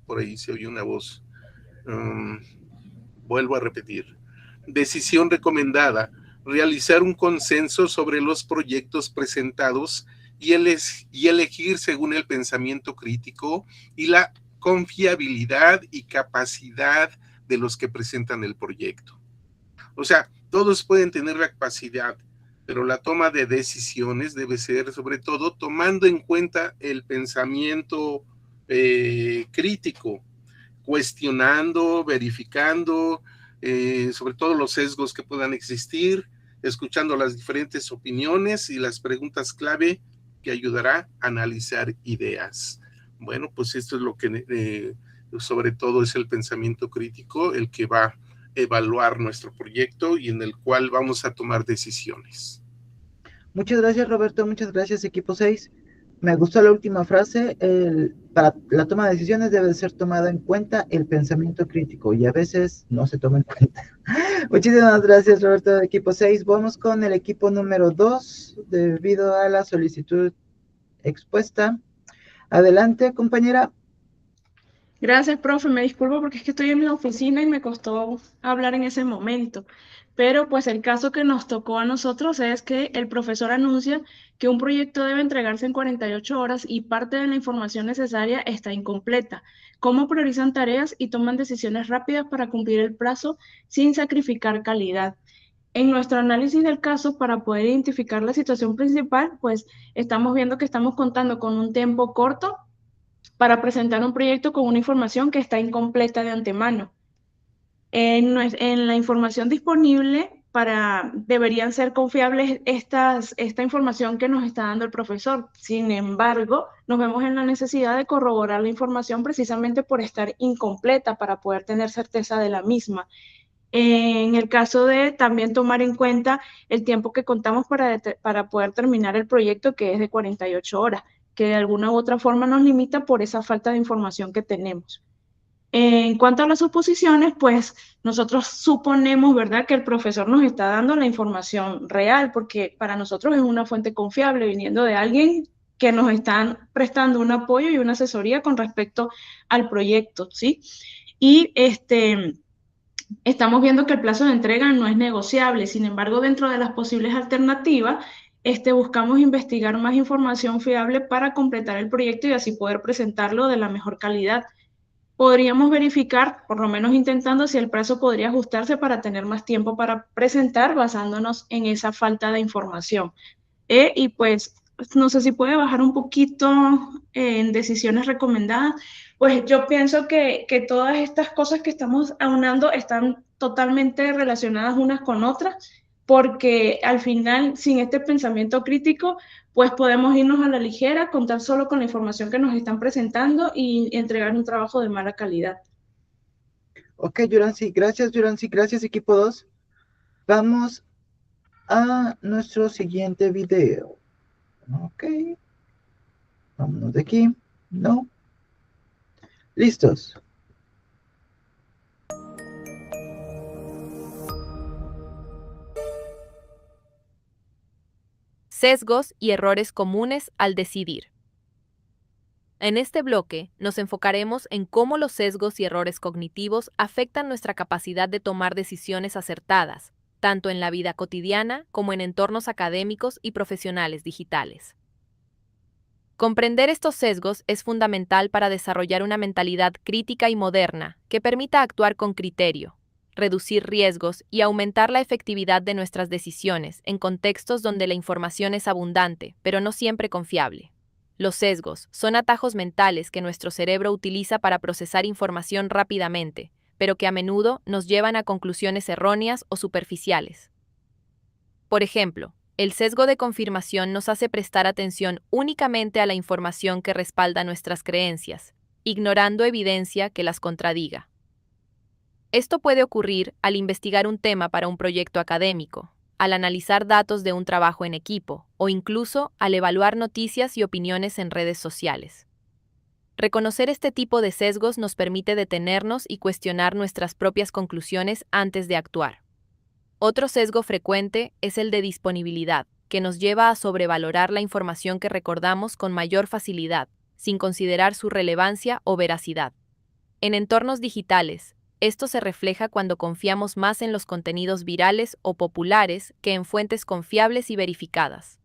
Por ahí se oye una voz. Vuelvo a repetir. Decisión recomendada: realizar un consenso sobre los proyectos presentados y elegir según el pensamiento crítico y la confiabilidad y capacidad de los que presentan el proyecto. O sea, todos pueden tener la capacidad, pero la toma de decisiones debe ser sobre todo tomando en cuenta el pensamiento crítico, cuestionando, verificando, sobre todo los sesgos que puedan existir, escuchando las diferentes opiniones y las preguntas clave que ayudará a analizar ideas. Bueno, pues esto es lo que sobre todo es el pensamiento crítico, el que va a evaluar nuestro proyecto y en el cual vamos a tomar decisiones. Muchas gracias, Roberto. Muchas gracias, equipo 6. Me gustó la última frase. Para la toma de decisiones debe ser tomado en cuenta el pensamiento crítico y a veces no se toma en cuenta. Muchísimas gracias, Roberto, equipo 6. Vamos con el equipo número 2 debido a la solicitud expuesta. Adelante, compañera. Gracias, profe. Me disculpo porque es que estoy en mi oficina y me costó hablar en ese momento. Pero pues el caso que nos tocó a nosotros es que el profesor anuncia que un proyecto debe entregarse en 48 horas y parte de la información necesaria está incompleta. ¿Cómo priorizan tareas y toman decisiones rápidas para cumplir el plazo sin sacrificar calidad? En nuestro análisis del caso, para poder identificar la situación principal, pues estamos viendo que estamos contando con un tiempo corto para presentar un proyecto con una información que está incompleta de antemano. En la información disponible deberían ser confiables esta información que nos está dando el profesor. Sin embargo, nos vemos en la necesidad de corroborar la información precisamente por estar incompleta para poder tener certeza de la misma. En el caso de también tomar en cuenta el tiempo que contamos para poder terminar el proyecto, que es de 48 horas, que de alguna u otra forma nos limita por esa falta de información que tenemos. En cuanto a las suposiciones, pues nosotros suponemos, ¿verdad?, que el profesor nos está dando la información real, porque para nosotros es una fuente confiable viniendo de alguien que nos están prestando un apoyo y una asesoría con respecto al proyecto, ¿sí? Y estamos viendo que el plazo de entrega no es negociable. Sin embargo, dentro de las posibles alternativas, buscamos investigar más información fiable para completar el proyecto y así poder presentarlo de la mejor calidad. Podríamos verificar, por lo menos intentando, si el plazo podría ajustarse para tener más tiempo para presentar, basándonos en esa falta de información. Y pues, no sé si puede bajar un poquito en decisiones recomendadas. Pues yo pienso que todas estas cosas que estamos aunando están totalmente relacionadas unas con otras, porque al final, sin este pensamiento crítico, pues podemos irnos a la ligera, contar solo con la información que nos están presentando y entregar un trabajo de mala calidad. Ok, Yuransi, gracias, equipo 2. Vamos a nuestro siguiente video. Ok. Vámonos de aquí. No. Listos. Sesgos y errores comunes al decidir. En este bloque nos enfocaremos en cómo los sesgos y errores cognitivos afectan nuestra capacidad de tomar decisiones acertadas, tanto en la vida cotidiana como en entornos académicos y profesionales digitales. Comprender estos sesgos es fundamental para desarrollar una mentalidad crítica y moderna que permita actuar con criterio, reducir riesgos y aumentar la efectividad de nuestras decisiones en contextos donde la información es abundante, pero no siempre confiable. Los sesgos son atajos mentales que nuestro cerebro utiliza para procesar información rápidamente, pero que a menudo nos llevan a conclusiones erróneas o superficiales. Por ejemplo, el sesgo de confirmación nos hace prestar atención únicamente a la información que respalda nuestras creencias, ignorando evidencia que las contradiga. Esto puede ocurrir al investigar un tema para un proyecto académico, al analizar datos de un trabajo en equipo o incluso al evaluar noticias y opiniones en redes sociales. Reconocer este tipo de sesgos nos permite detenernos y cuestionar nuestras propias conclusiones antes de actuar. Otro sesgo frecuente es el de disponibilidad, que nos lleva a sobrevalorar la información que recordamos con mayor facilidad, sin considerar su relevancia o veracidad. En entornos digitales, esto se refleja cuando confiamos más en los contenidos virales o populares que en fuentes confiables y verificadas.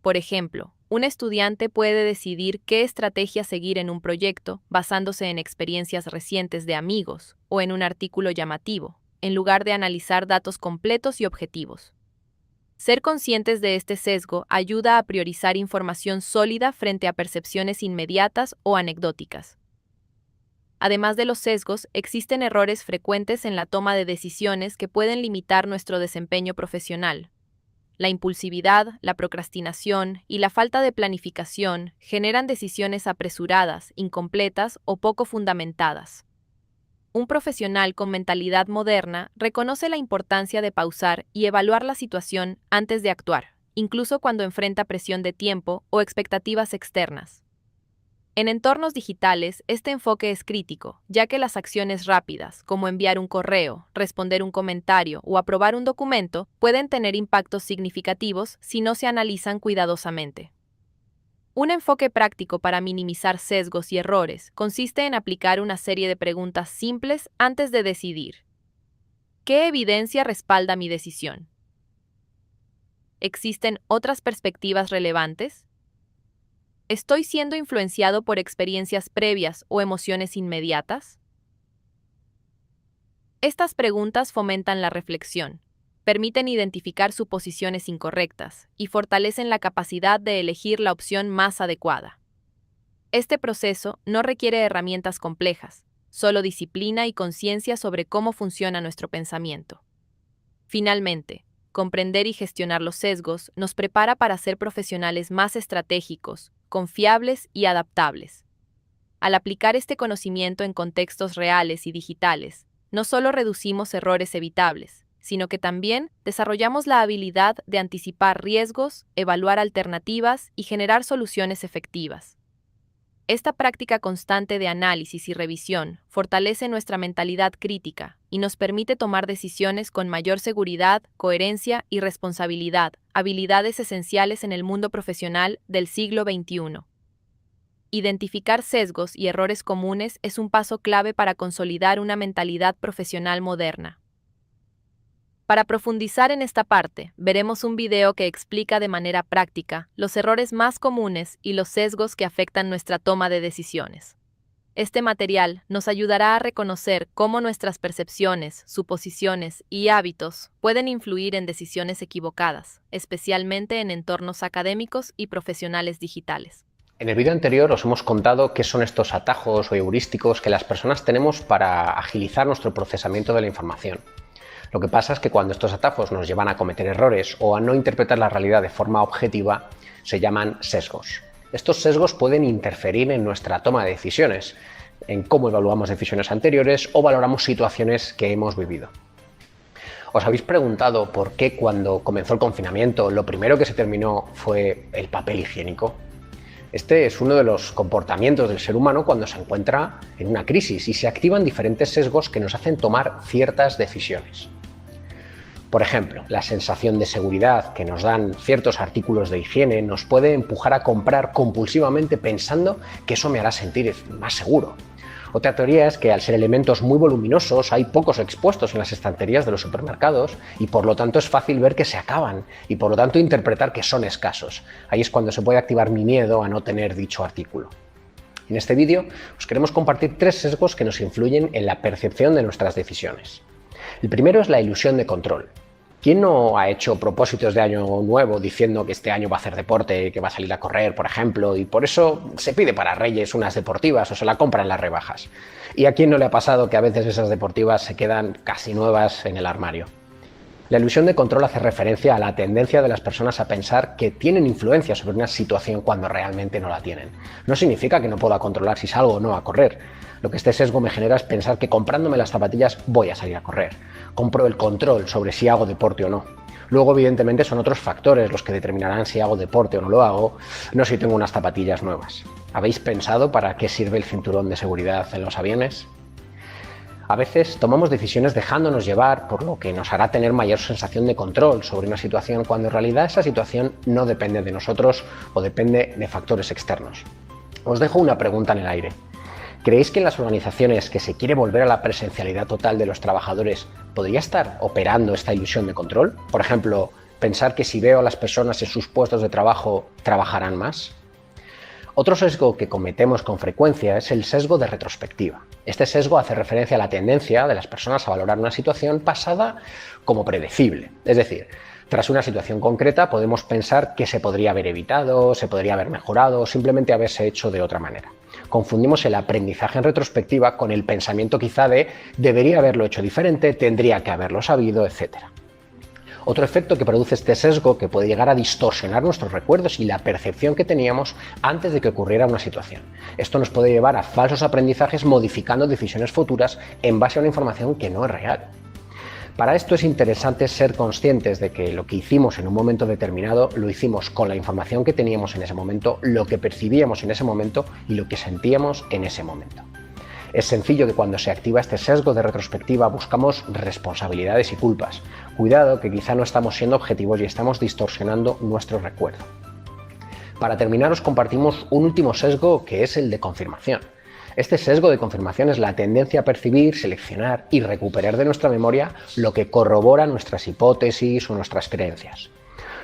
Por ejemplo, un estudiante puede decidir qué estrategia seguir en un proyecto basándose en experiencias recientes de amigos o en un artículo llamativo, en lugar de analizar datos completos y objetivos. Ser conscientes de este sesgo ayuda a priorizar información sólida frente a percepciones inmediatas o anecdóticas. Además de los sesgos, existen errores frecuentes en la toma de decisiones que pueden limitar nuestro desempeño profesional. La impulsividad, la procrastinación y la falta de planificación generan decisiones apresuradas, incompletas o poco fundamentadas. Un profesional con mentalidad moderna reconoce la importancia de pausar y evaluar la situación antes de actuar, incluso cuando enfrenta presión de tiempo o expectativas externas. En entornos digitales, este enfoque es crítico, ya que las acciones rápidas, como enviar un correo, responder un comentario o aprobar un documento, pueden tener impactos significativos si no se analizan cuidadosamente. Un enfoque práctico para minimizar sesgos y errores consiste en aplicar una serie de preguntas simples antes de decidir. ¿Qué evidencia respalda mi decisión? ¿Existen otras perspectivas relevantes? ¿Estoy siendo influenciado por experiencias previas o emociones inmediatas? Estas preguntas fomentan la reflexión, permiten identificar suposiciones incorrectas y fortalecen la capacidad de elegir la opción más adecuada. Este proceso no requiere herramientas complejas, solo disciplina y conciencia sobre cómo funciona nuestro pensamiento. Finalmente, comprender y gestionar los sesgos nos prepara para ser profesionales más estratégicos, confiables y adaptables. Al aplicar este conocimiento en contextos reales y digitales, no solo reducimos errores evitables, sino que también desarrollamos la habilidad de anticipar riesgos, evaluar alternativas y generar soluciones efectivas. Esta práctica constante de análisis y revisión fortalece nuestra mentalidad crítica y nos permite tomar decisiones con mayor seguridad, coherencia y responsabilidad, habilidades esenciales en el mundo profesional del siglo XXI. Identificar sesgos y errores comunes es un paso clave para consolidar una mentalidad profesional moderna. Para profundizar en esta parte, veremos un video que explica de manera práctica los errores más comunes y los sesgos que afectan nuestra toma de decisiones. Este material nos ayudará a reconocer cómo nuestras percepciones, suposiciones y hábitos pueden influir en decisiones equivocadas, especialmente en entornos académicos y profesionales digitales. En el vídeo anterior os hemos contado qué son estos atajos o heurísticos que las personas tenemos para agilizar nuestro procesamiento de la información. Lo que pasa es que cuando estos atajos nos llevan a cometer errores o a no interpretar la realidad de forma objetiva, se llaman sesgos. Estos sesgos pueden interferir en nuestra toma de decisiones, en cómo evaluamos decisiones anteriores o valoramos situaciones que hemos vivido. ¿Os habéis preguntado por qué cuando comenzó el confinamiento lo primero que se terminó fue el papel higiénico? Este es uno de los comportamientos del ser humano cuando se encuentra en una crisis y se activan diferentes sesgos que nos hacen tomar ciertas decisiones. Por ejemplo, la sensación de seguridad que nos dan ciertos artículos de higiene nos puede empujar a comprar compulsivamente pensando que eso me hará sentir más seguro. Otra teoría es que al ser elementos muy voluminosos hay pocos expuestos en las estanterías de los supermercados y por lo tanto es fácil ver que se acaban y por lo tanto interpretar que son escasos. Ahí es cuando se puede activar mi miedo a no tener dicho artículo. En este vídeo os queremos compartir 3 sesgos que nos influyen en la percepción de nuestras decisiones. El primero es la ilusión de control. ¿Quién no ha hecho propósitos de año nuevo diciendo que este año va a hacer deporte, que va a salir a correr, por ejemplo, y por eso se pide para Reyes unas deportivas o se la compra en las rebajas? ¿Y a quién no le ha pasado que a veces esas deportivas se quedan casi nuevas en el armario? La ilusión de control hace referencia a la tendencia de las personas a pensar que tienen influencia sobre una situación cuando realmente no la tienen. No significa que no pueda controlar si salgo o no a correr. Lo que este sesgo me genera es pensar que comprándome las zapatillas voy a salir a correr. Compro el control sobre si hago deporte o no. Luego, evidentemente, son otros factores los que determinarán si hago deporte o no lo hago, no si tengo unas zapatillas nuevas. ¿Habéis pensado para qué sirve el cinturón de seguridad en los aviones? A veces tomamos decisiones dejándonos llevar por lo que nos hará tener mayor sensación de control sobre una situación cuando en realidad esa situación no depende de nosotros o depende de factores externos. Os dejo una pregunta en el aire. ¿Creéis que en las organizaciones que se quiere volver a la presencialidad total de los trabajadores podría estar operando esta ilusión de control? Por ejemplo, pensar que si veo a las personas en sus puestos de trabajo, trabajarán más. Otro sesgo que cometemos con frecuencia es el sesgo de retrospectiva. Este sesgo hace referencia a la tendencia de las personas a valorar una situación pasada como predecible. Es decir, tras una situación concreta podemos pensar que se podría haber evitado, se podría haber mejorado o simplemente haberse hecho de otra manera. Confundimos el aprendizaje en retrospectiva con el pensamiento quizá de debería haberlo hecho diferente, tendría que haberlo sabido, etc. Otro efecto que produce este sesgo que puede llegar a distorsionar nuestros recuerdos y la percepción que teníamos antes de que ocurriera una situación. Esto nos puede llevar a falsos aprendizajes modificando decisiones futuras en base a una información que no es real. Para esto es interesante ser conscientes de que lo que hicimos en un momento determinado lo hicimos con la información que teníamos en ese momento, lo que percibíamos en ese momento y lo que sentíamos en ese momento. Es sencillo que cuando se activa este sesgo de retrospectiva buscamos responsabilidades y culpas. Cuidado que quizá no estamos siendo objetivos y estamos distorsionando nuestro recuerdo. Para terminar os compartimos un último sesgo que es el de confirmación. Este sesgo de confirmación es la tendencia a percibir, seleccionar y recuperar de nuestra memoria lo que corrobora nuestras hipótesis o nuestras creencias.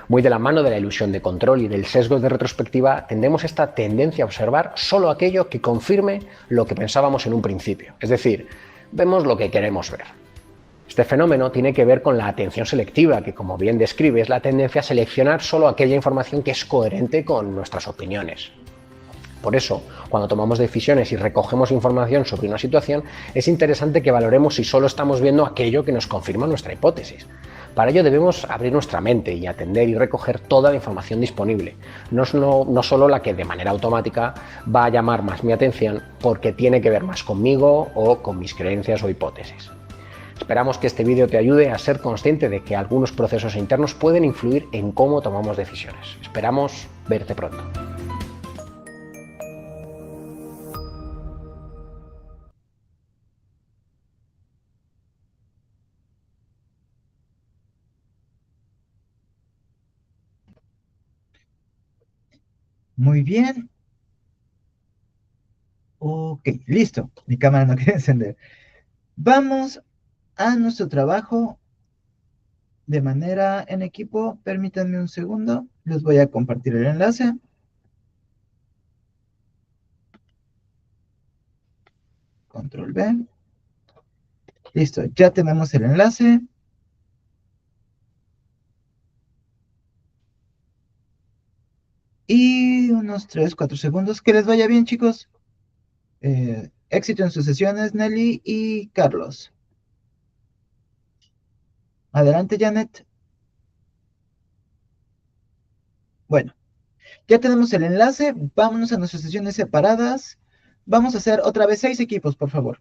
Muy de la mano de la ilusión de control y del sesgo de retrospectiva, tendemos esta tendencia a observar solo aquello que confirme lo que pensábamos en un principio. Es decir, vemos lo que queremos ver. Este fenómeno tiene que ver con la atención selectiva, que como bien describe es la tendencia a seleccionar solo aquella información que es coherente con nuestras opiniones. Por eso, cuando tomamos decisiones y recogemos información sobre una situación, es interesante que valoremos si solo estamos viendo aquello que nos confirma nuestra hipótesis. Para ello debemos abrir nuestra mente y atender y recoger toda la información disponible, no solo la que de manera automática va a llamar más mi atención porque tiene que ver más conmigo o con mis creencias o hipótesis. Esperamos que este vídeo te ayude a ser consciente de que algunos procesos internos pueden influir en cómo tomamos decisiones. Esperamos verte pronto. Muy bien. Ok, listo. Mi cámara no quiere encender. Vamos a nuestro trabajo de manera en equipo. Permítanme un segundo. Les voy a compartir el enlace. Control V. Listo, ya tenemos el enlace. Y unos 3-4 segundos. Que les vaya bien, chicos. Éxito en sus sesiones, Nelly y Carlos. Adelante, Janet. Bueno, ya tenemos el enlace. Vámonos a nuestras sesiones separadas. Vamos a hacer otra vez 6 equipos, por favor.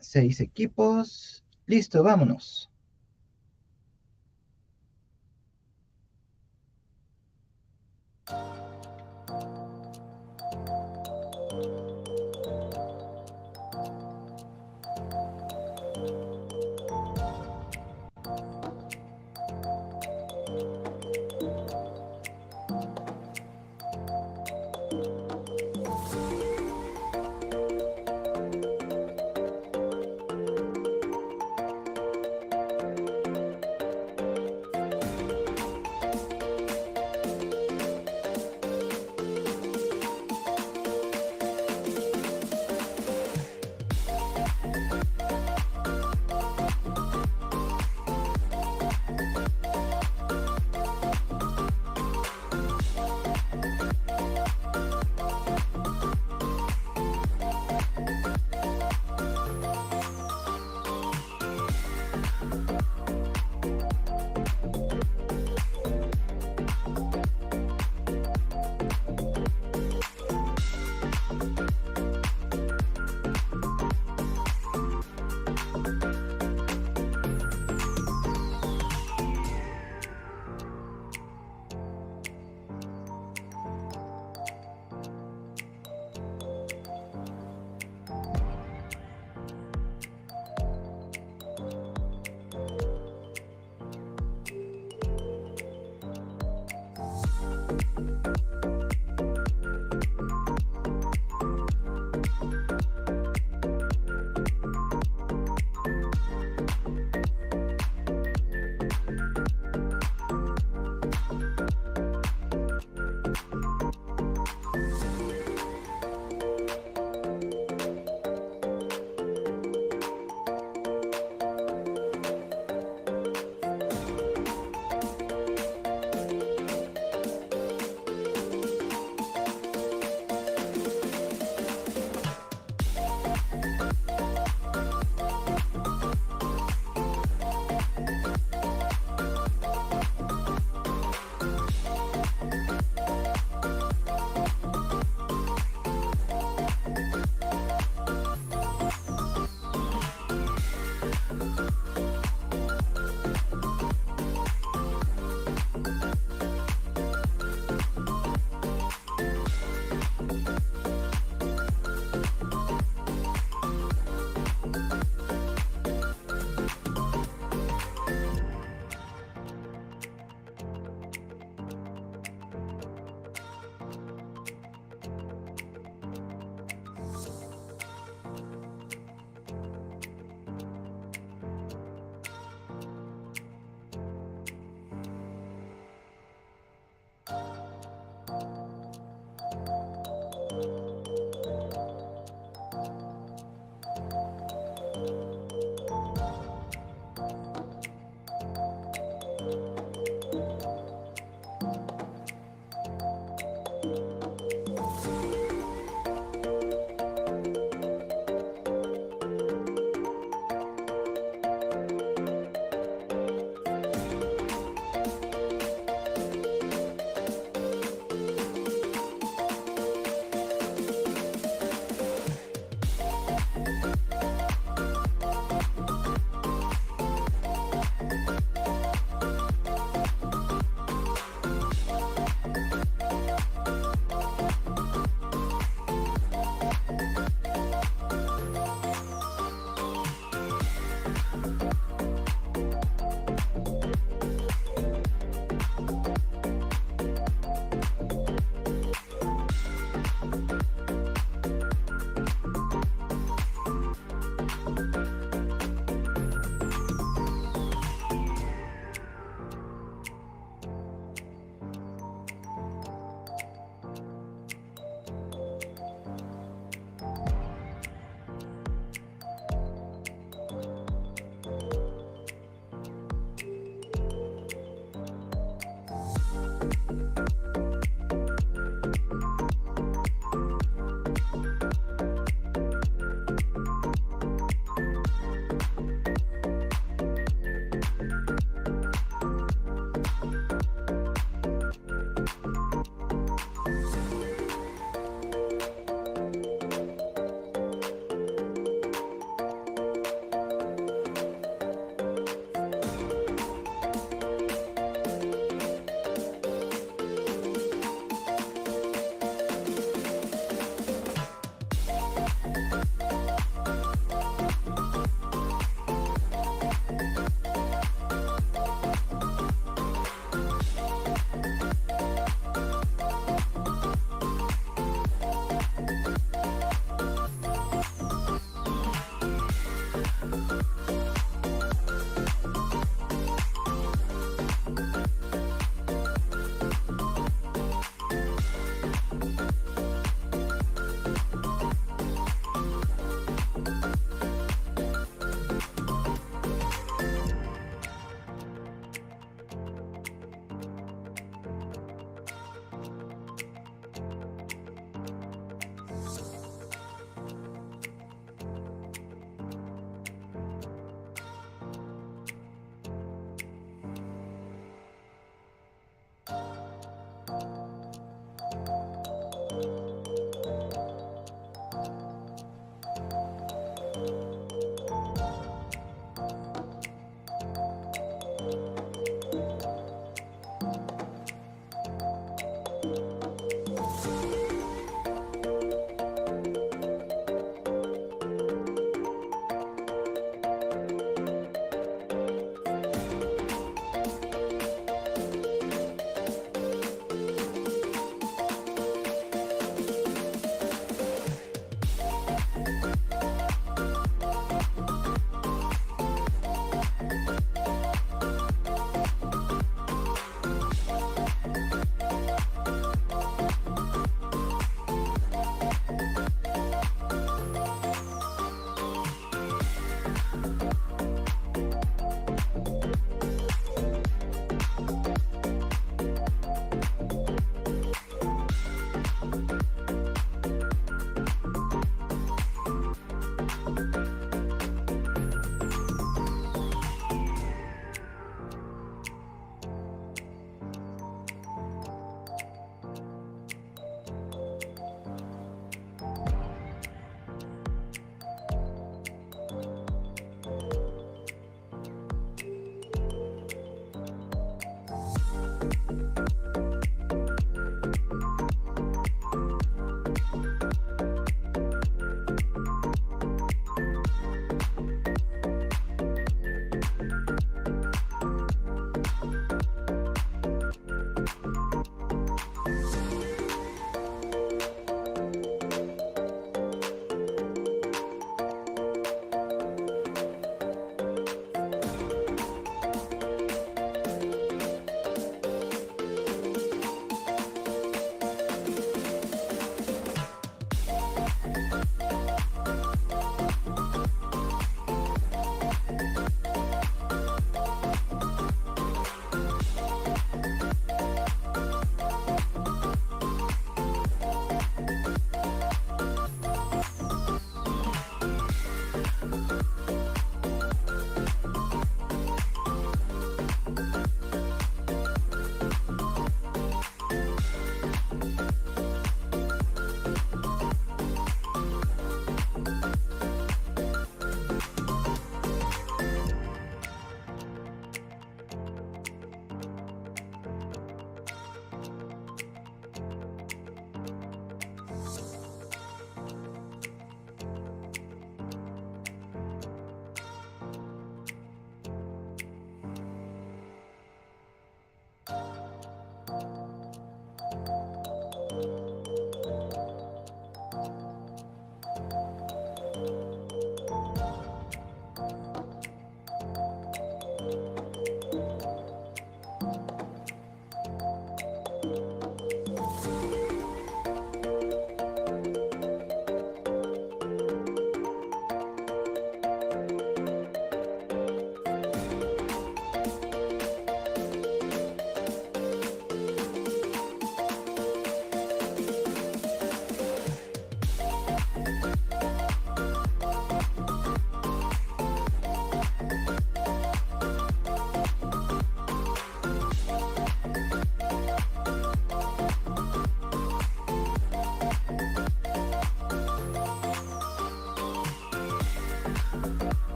Seis equipos. Listo, vámonos.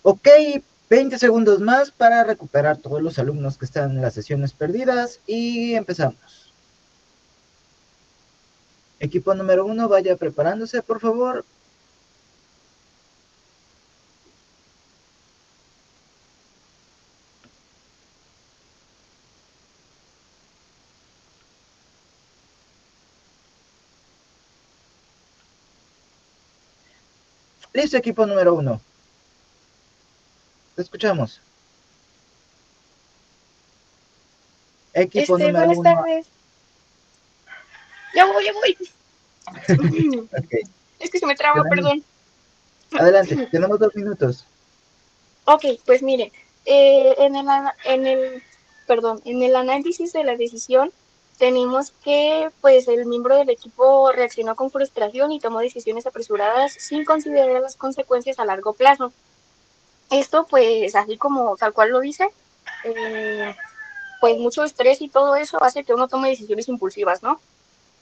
Ok, 20 segundos más para recuperar todos los alumnos que están en las sesiones perdidas y empezamos. Equipo número 1, vaya preparándose, por favor. Listo, equipo número 1. Te escuchamos. Equipo número Buenas 1. tardes. Ya voy. Okay. Es que se me traba, perdón. Adelante, tenemos 2 minutos. Ok, pues mire, en el análisis de la decisión tenemos que, pues, el miembro del equipo reaccionó con frustración y tomó decisiones apresuradas sin considerar las consecuencias a largo plazo. Esto, pues, así como tal cual lo dice, pues mucho estrés y todo eso hace que uno tome decisiones impulsivas, ¿no?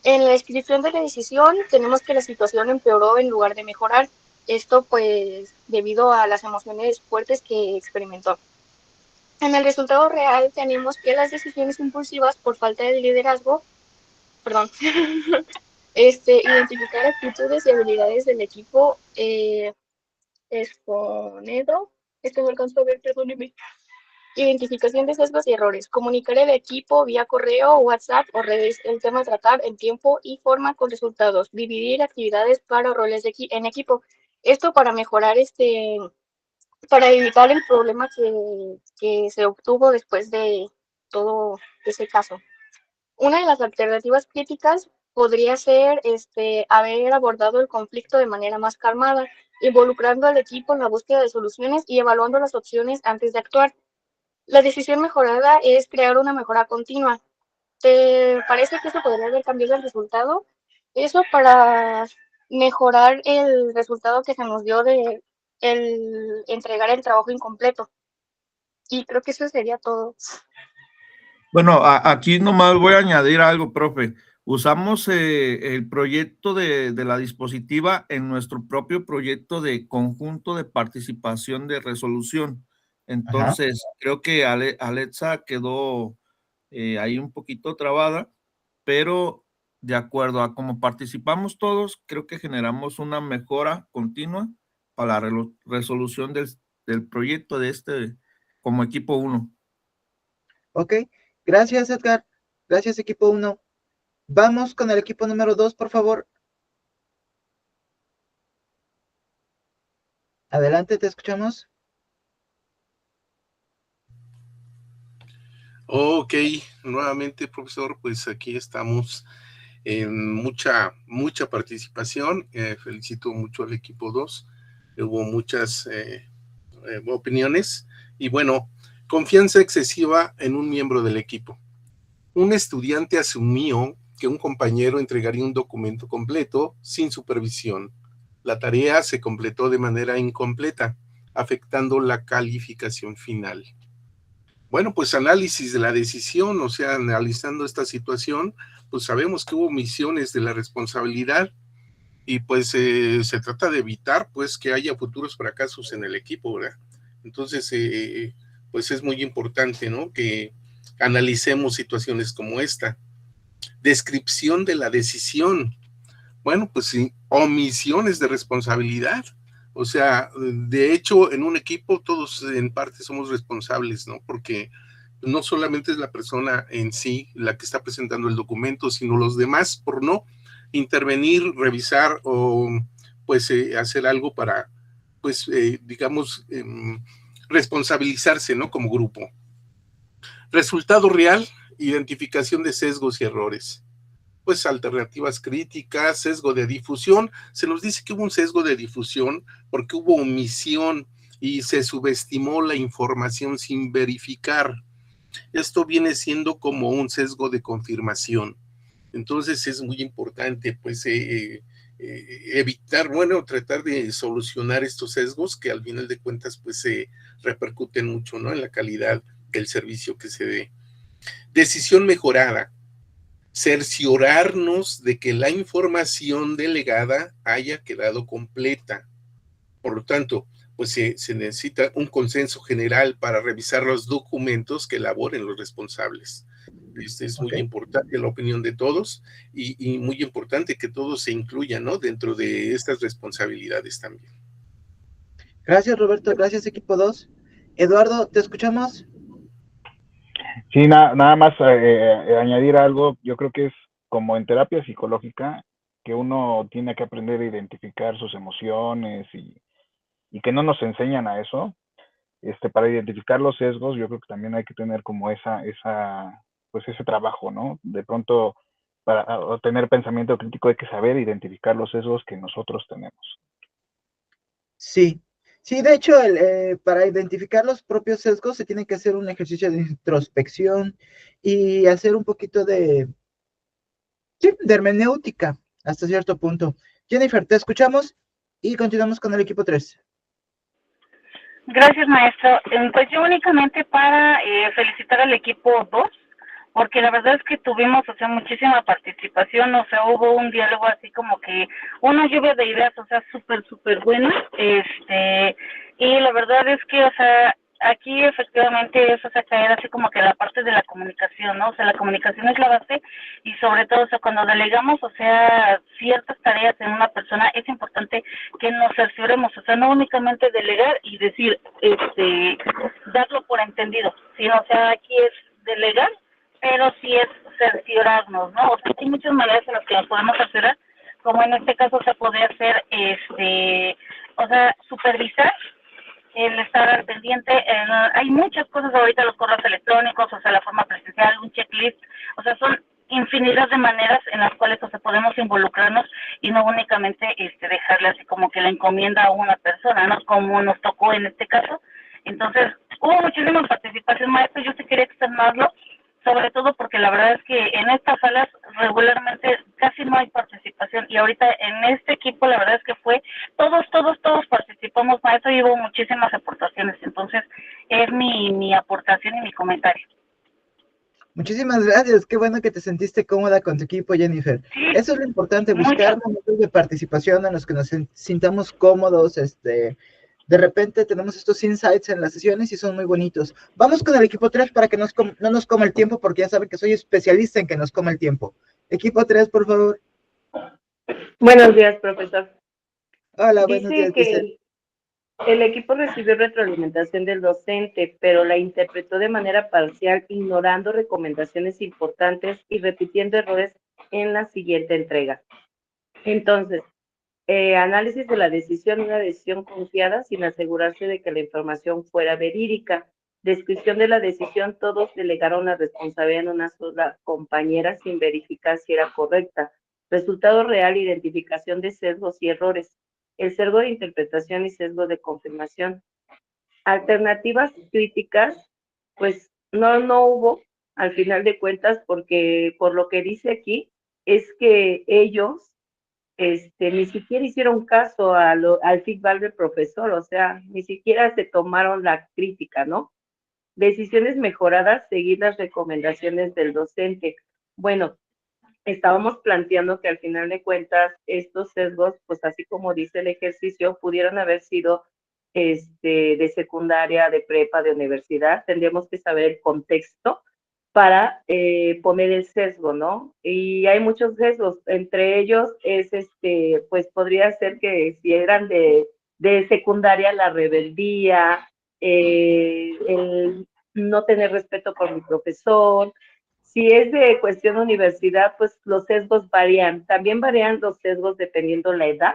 En la descripción de la decisión tenemos que la situación empeoró en lugar de mejorar. Esto pues debido a las emociones fuertes que experimentó. En el resultado real tenemos que las decisiones impulsivas por falta de liderazgo, identificar actitudes y habilidades del equipo exponedo, no alcanzo a ver, perdóneme. Identificación de sesgos y errores. Comunicar el equipo vía correo, WhatsApp o redes. El tema a tratar en tiempo y forma con resultados. Dividir actividades para roles en equipo. Esto para mejorar para evitar el problema que se obtuvo después de todo ese caso. Una de las alternativas críticas podría ser haber abordado el conflicto de manera más calmada, involucrando al equipo en la búsqueda de soluciones y evaluando las opciones antes de actuar. La decisión mejorada es crear una mejora continua. ¿Te parece que eso podría haber cambiado el resultado? Eso para mejorar el resultado que se nos dio de el entregar el trabajo incompleto. Y creo que eso sería todo. Bueno, aquí nomás voy a añadir algo, profe. Usamos el proyecto de la dispositiva en nuestro propio proyecto de conjunto de participación de resolución. Entonces, creo que Alexa quedó ahí un poquito trabada, pero de acuerdo a cómo participamos todos, creo que generamos una mejora continua para la resolución del proyecto como equipo 1. Ok, gracias Edgar. Gracias equipo 1. Vamos con el equipo número 2, por favor. Adelante, te escuchamos. Ok, nuevamente, profesor, pues aquí estamos en mucha participación. Felicito mucho al equipo 2. Hubo muchas opiniones. Y bueno, confianza excesiva en un miembro del equipo. Un estudiante asumió que un compañero entregaría un documento completo sin supervisión. La tarea se completó de manera incompleta, afectando la calificación final. Bueno, pues análisis de la decisión, o sea, analizando esta situación, pues sabemos que hubo omisiones de la responsabilidad y pues se trata de evitar pues que haya futuros fracasos en el equipo, ¿verdad? Entonces, pues es muy importante, ¿no? Que analicemos situaciones como esta. Descripción de la decisión. Bueno, pues sí, omisiones de responsabilidad. O sea, de hecho, en un equipo todos en parte somos responsables, ¿no? Porque no solamente es la persona en sí la que está presentando el documento, sino los demás por no intervenir, revisar o pues hacer algo para, pues, digamos, responsabilizarse, ¿no? Como grupo. Resultado real, identificación de sesgos y errores. Pues alternativas críticas, sesgo de difusión. Se nos dice que hubo un sesgo de difusión porque hubo omisión y se subestimó la información sin verificar. Esto viene siendo como un sesgo de confirmación. Entonces es muy importante pues evitar, bueno, tratar de solucionar estos sesgos que al final de cuentas pues se repercuten mucho, ¿no? En la calidad del servicio que se dé. Decisión mejorada. Cerciorarnos de que la información delegada haya quedado completa. Por lo tanto, pues se necesita un consenso general para revisar los documentos que elaboren los responsables. Es muy importante la opinión de todos y muy importante que todos se incluyan, ¿no?, dentro de estas responsabilidades también. Gracias, Roberto. Gracias, equipo 2. Eduardo, ¿te escuchamos? Sí, nada más añadir algo. Yo creo que es como en terapia psicológica, que uno tiene que aprender a identificar sus emociones y que no nos enseñan a eso. Para identificar los sesgos, yo creo que también hay que tener como pues ese trabajo, ¿no? De pronto, para tener pensamiento crítico hay que saber identificar los sesgos que nosotros tenemos. Sí, sí, de hecho, para identificar los propios sesgos se tiene que hacer un ejercicio de introspección y hacer un poquito de hermenéutica hasta cierto punto. Jennifer, te escuchamos y continuamos con el equipo 3. Gracias, maestro. Pues yo únicamente para felicitar al equipo 2, porque la verdad es que tuvimos, o sea, muchísima participación, o sea, hubo un diálogo así como que una lluvia de ideas, o sea, súper buena, y la verdad es que, o sea, aquí efectivamente es, o sea, caer así como que la parte de la comunicación, ¿no? O sea, la comunicación es la base y sobre todo, o sea, cuando delegamos, o sea, ciertas tareas en una persona, es importante que nos cercioremos, o sea, no únicamente delegar y decir, darlo por entendido, sino, o sea, aquí es delegar, pero sí es cerciorarnos, ¿no? O sea, hay muchas maneras en las que nos podemos cerciorar, como en este caso se puede hacer, o sea, supervisar, el estar al pendiente, hay muchas cosas ahorita, los correos electrónicos, o sea, la forma presencial, un checklist, o sea, son infinidad de maneras en las cuales, o sea, podemos involucrarnos y no únicamente dejarle así como que la encomienda a una persona, ¿no? Como nos tocó en este caso. Entonces, hubo muchísima participación, maestro, yo sí quería externarlo, sobre todo porque la verdad es que en estas salas regularmente casi no hay participación y ahorita en este equipo la verdad es que fue todos participamos, maestro, y hubo muchísimas aportaciones, entonces es mi aportación y mi comentario. Muchísimas gracias, qué bueno que te sentiste cómoda con tu equipo, Jennifer. Eso es lo importante, buscar momentos de participación en los que nos sintamos cómodos, de repente tenemos estos insights en las sesiones y son muy bonitos. Vamos con el equipo 3 para que no nos coma el tiempo, porque ya saben que soy especialista en que nos coma el tiempo. Equipo 3, por favor. Buenos días, profesor. Hola, buenos días. Dice que el equipo recibió retroalimentación del docente, pero la interpretó de manera parcial, ignorando recomendaciones importantes y repitiendo errores en la siguiente entrega. Entonces, análisis de la decisión, una decisión confiada sin asegurarse de que la información fuera verídica. Descripción de la decisión, todos delegaron la responsabilidad en una sola compañera sin verificar si era correcta. Resultado real, identificación de sesgos y errores. El sesgo de interpretación y sesgo de confirmación. Alternativas críticas, pues no hubo, al final de cuentas, porque por lo que dice aquí, es que ellos ni siquiera hicieron caso al feedback del profesor, o sea, ni siquiera se tomaron la crítica, ¿no? Decisiones mejoradas, seguir las recomendaciones del docente. Bueno, estábamos planteando que al final de cuentas estos sesgos, pues así como dice el ejercicio, pudieron haber sido de secundaria, de prepa, de universidad. Tendríamos que saber el contexto para poner el sesgo, ¿no? Y hay muchos sesgos, entre ellos es, pues podría ser que si eran de secundaria, la rebeldía, el no tener respeto por mi profesor. Si es de cuestión universidad, pues los sesgos varían. También varían los sesgos dependiendo la edad.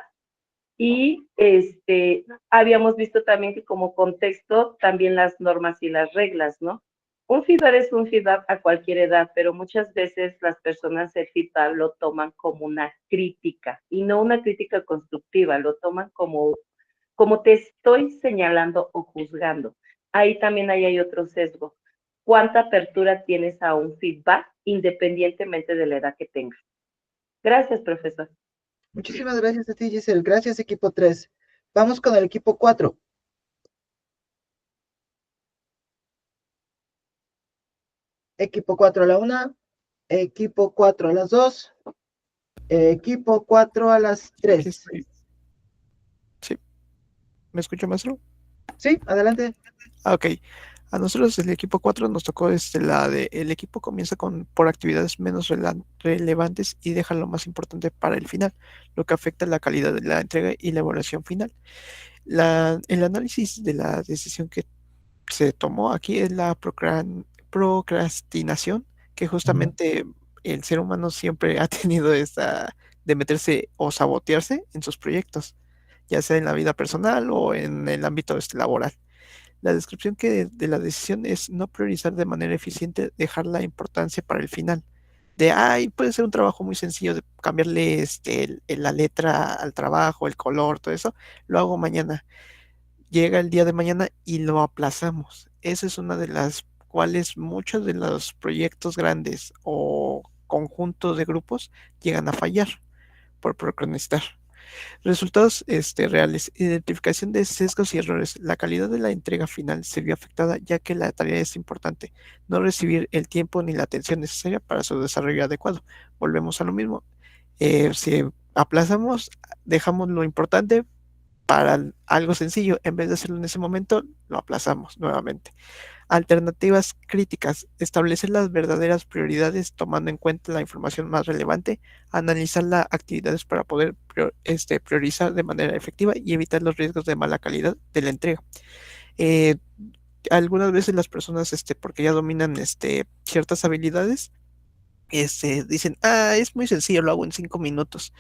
Y habíamos visto también que como contexto, también las normas y las reglas, ¿no? Un feedback es un feedback a cualquier edad, pero muchas veces las personas el feedback lo toman como una crítica y no una crítica constructiva, lo toman como te estoy señalando o juzgando. Ahí también hay otro sesgo. ¿Cuánta apertura tienes a un feedback independientemente de la edad que tengas? Gracias, profesor. Muchísimas gracias a ti, Giselle. Gracias, equipo 3. Vamos con el equipo 4. Equipo 4 a la 1, equipo 4 a las 2, equipo 4 a las 3. Sí. ¿Me escucha, maestro? Sí, adelante. Ok. A nosotros el equipo 4 nos tocó el equipo comienza por actividades menos relevantes y deja lo más importante para el final, lo que afecta la calidad de la entrega y la evaluación final. El análisis de la decisión que se tomó aquí es la procrastinación, que justamente el ser humano siempre ha tenido esta de meterse o sabotearse en sus proyectos, ya sea en la vida personal o en el ámbito laboral. La descripción de la decisión es no priorizar de manera eficiente, dejar la importancia para el final. Puede ser un trabajo muy sencillo de cambiarle la letra al trabajo, el color, todo eso, lo hago mañana. Llega el día de mañana y lo aplazamos. Esa es una de las cuales muchos de los proyectos grandes o conjuntos de grupos llegan a fallar por procrastinar. Resultados reales. Identificación de sesgos y errores. La calidad de la entrega final se vio afectada ya que la tarea es importante. No recibir el tiempo ni la atención necesaria para su desarrollo adecuado. Volvemos a lo mismo. Si aplazamos, dejamos lo importante para algo sencillo. En vez de hacerlo en ese momento, lo aplazamos nuevamente. Alternativas críticas. Establecer las verdaderas prioridades tomando en cuenta la información más relevante. Analizar las actividades para poder priorizar de manera efectiva y evitar los riesgos de mala calidad de la entrega. Algunas veces las personas, porque ya dominan ciertas habilidades, dicen, es muy sencillo, lo hago en 5 minutos.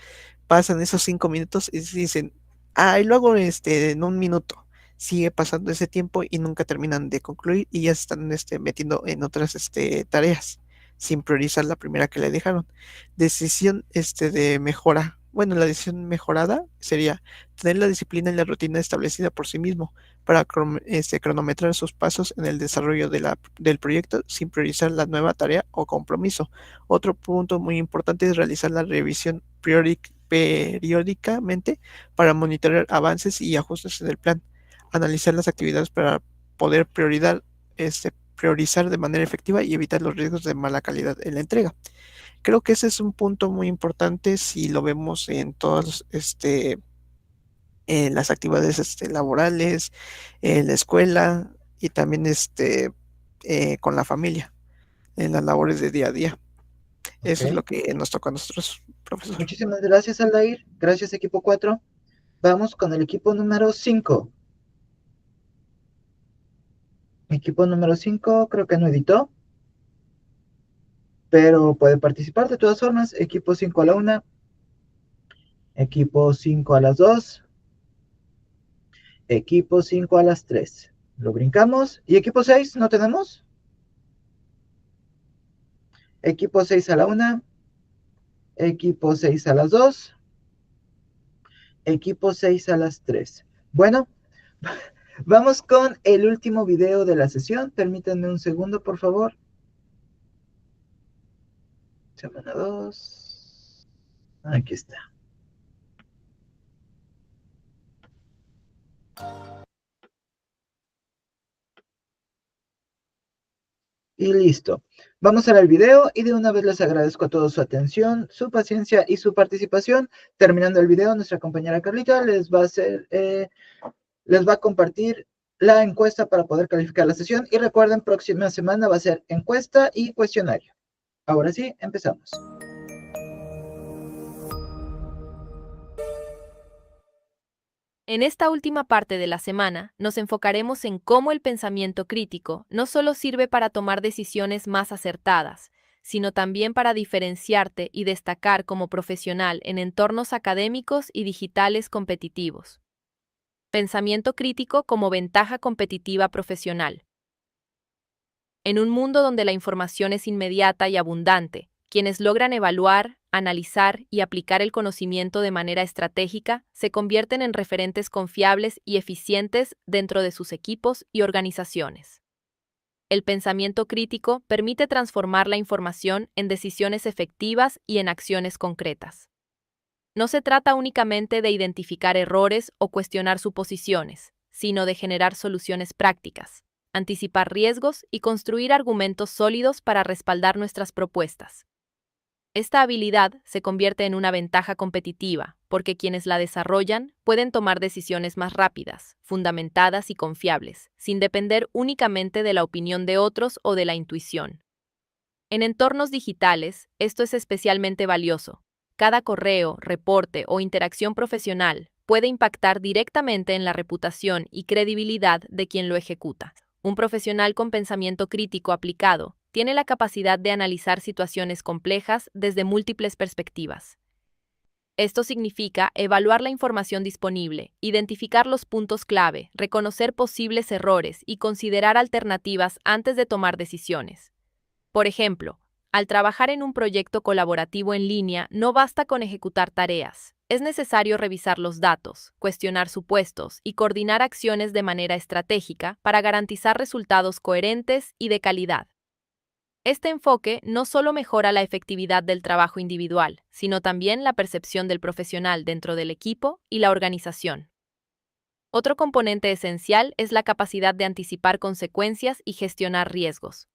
Pasan esos 5 minutos y dicen, y lo hago en un minuto. Sigue pasando ese tiempo y nunca terminan de concluir y ya se están metiendo en otras tareas sin priorizar la primera que le dejaron. Decisión de mejora. Bueno, la decisión mejorada sería tener la disciplina y la rutina establecida por sí mismo para cronometrar sus pasos en el desarrollo del proyecto sin priorizar la nueva tarea o compromiso. Otro punto muy importante es realizar la revisión periódicamente para monitorear avances y ajustes en el plan, analizar las actividades para poder priorizar de manera efectiva y evitar los riesgos de mala calidad en la entrega. Creo que ese es un punto muy importante si lo vemos en todas en las actividades laborales, en la escuela y también con la familia, en las labores de día a día. Eso es Ok. lo que nos toca a nosotros, profesor. Muchísimas gracias, Aldair. Gracias, equipo 4. Vamos con el equipo número 5. Equipo número 5 creo que no editó, pero puede participar de todas formas. Equipo 5 a la 1, equipo 5 a las 2, equipo 5 a las 3. Lo brincamos. ¿Y equipo 6 no tenemos? Equipo 6 a la 1, equipo 6 a las 2, equipo 6 a las 3. Bueno, vamos con el último video de la sesión. Permítanme un segundo, por favor. Semana 2. Aquí está. Y listo. Vamos a ver el video y de una vez les agradezco a todos su atención, su paciencia y su participación. Terminando el video, nuestra compañera Carlita les va a compartir la encuesta para poder calificar la sesión. Y recuerden, próxima semana va a ser encuesta y cuestionario. Ahora sí, empezamos. En esta última parte de la semana, nos enfocaremos en cómo el pensamiento crítico no solo sirve para tomar decisiones más acertadas, sino también para diferenciarte y destacar como profesional en entornos académicos y digitales competitivos. Pensamiento crítico como ventaja competitiva profesional. En un mundo donde la información es inmediata y abundante, quienes logran evaluar, analizar y aplicar el conocimiento de manera estratégica se convierten en referentes confiables y eficientes dentro de sus equipos y organizaciones. El pensamiento crítico permite transformar la información en decisiones efectivas y en acciones concretas. No se trata únicamente de identificar errores o cuestionar suposiciones, sino de generar soluciones prácticas, anticipar riesgos y construir argumentos sólidos para respaldar nuestras propuestas. Esta habilidad se convierte en una ventaja competitiva, porque quienes la desarrollan pueden tomar decisiones más rápidas, fundamentadas y confiables, sin depender únicamente de la opinión de otros o de la intuición. En entornos digitales, esto es especialmente valioso. Cada correo, reporte o interacción profesional puede impactar directamente en la reputación y credibilidad de quien lo ejecuta. Un profesional con pensamiento crítico aplicado tiene la capacidad de analizar situaciones complejas desde múltiples perspectivas. Esto significa evaluar la información disponible, identificar los puntos clave, reconocer posibles errores y considerar alternativas antes de tomar decisiones. Por ejemplo, al trabajar en un proyecto colaborativo en línea, no basta con ejecutar tareas. Es necesario revisar los datos, cuestionar supuestos y coordinar acciones de manera estratégica para garantizar resultados coherentes y de calidad. Este enfoque no solo mejora la efectividad del trabajo individual, sino también la percepción del profesional dentro del equipo y la organización. Otro componente esencial es la capacidad de anticipar consecuencias y gestionar riesgos.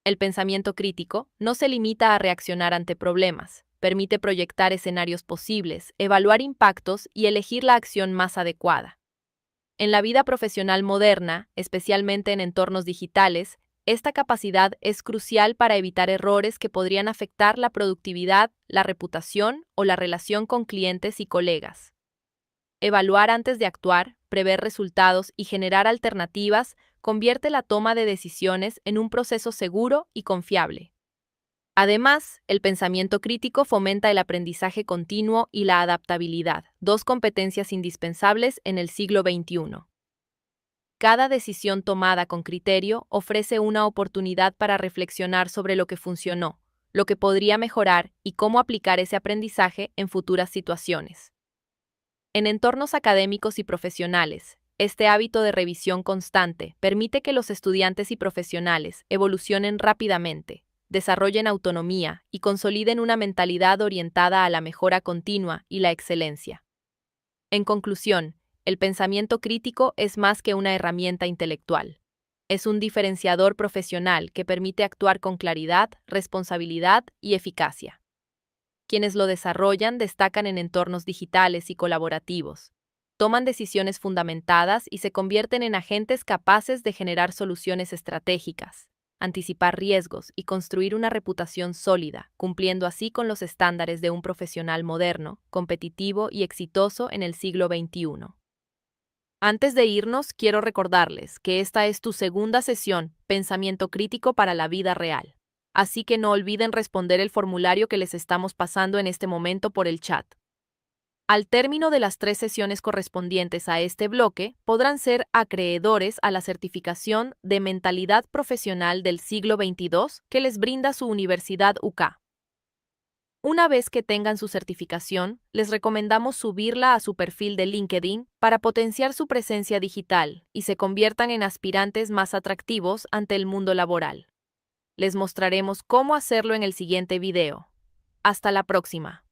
El pensamiento crítico no se limita a reaccionar ante problemas, permite proyectar escenarios posibles, evaluar impactos y elegir la acción más adecuada. En la vida profesional moderna, especialmente en entornos digitales, esta capacidad es crucial para evitar errores que podrían afectar la productividad, la reputación o la relación con clientes y colegas. Evaluar antes de actuar, prever resultados y generar alternativas convierte la toma de decisiones en un proceso seguro y confiable. Además, el pensamiento crítico fomenta el aprendizaje continuo y la adaptabilidad, dos competencias indispensables en el siglo XXI. Cada decisión tomada con criterio ofrece una oportunidad para reflexionar sobre lo que funcionó, lo que podría mejorar y cómo aplicar ese aprendizaje en futuras situaciones. En entornos académicos y profesionales, este hábito de revisión constante permite que los estudiantes y profesionales evolucionen rápidamente, desarrollen autonomía y consoliden una mentalidad orientada a la mejora continua y la excelencia. En conclusión, el pensamiento crítico es más que una herramienta intelectual. Es un diferenciador profesional que permite actuar con claridad, responsabilidad y eficacia. Quienes lo desarrollan destacan en entornos digitales y colaborativos, toman decisiones fundamentadas y se convierten en agentes capaces de generar soluciones estratégicas, anticipar riesgos y construir una reputación sólida, cumpliendo así con los estándares de un profesional moderno, competitivo y exitoso en el siglo XXI. Antes de irnos, quiero recordarles que esta es tu segunda sesión, Pensamiento Crítico para la Vida Real. Así que no olviden responder el formulario que les estamos pasando en este momento por el chat. Al término de las 3 sesiones correspondientes a este bloque, podrán ser acreedores a la certificación de Mentalidad Profesional del siglo XXII que les brinda su Universidad UK. Una vez que tengan su certificación, les recomendamos subirla a su perfil de LinkedIn para potenciar su presencia digital y se conviertan en aspirantes más atractivos ante el mundo laboral. Les mostraremos cómo hacerlo en el siguiente video. Hasta la próxima.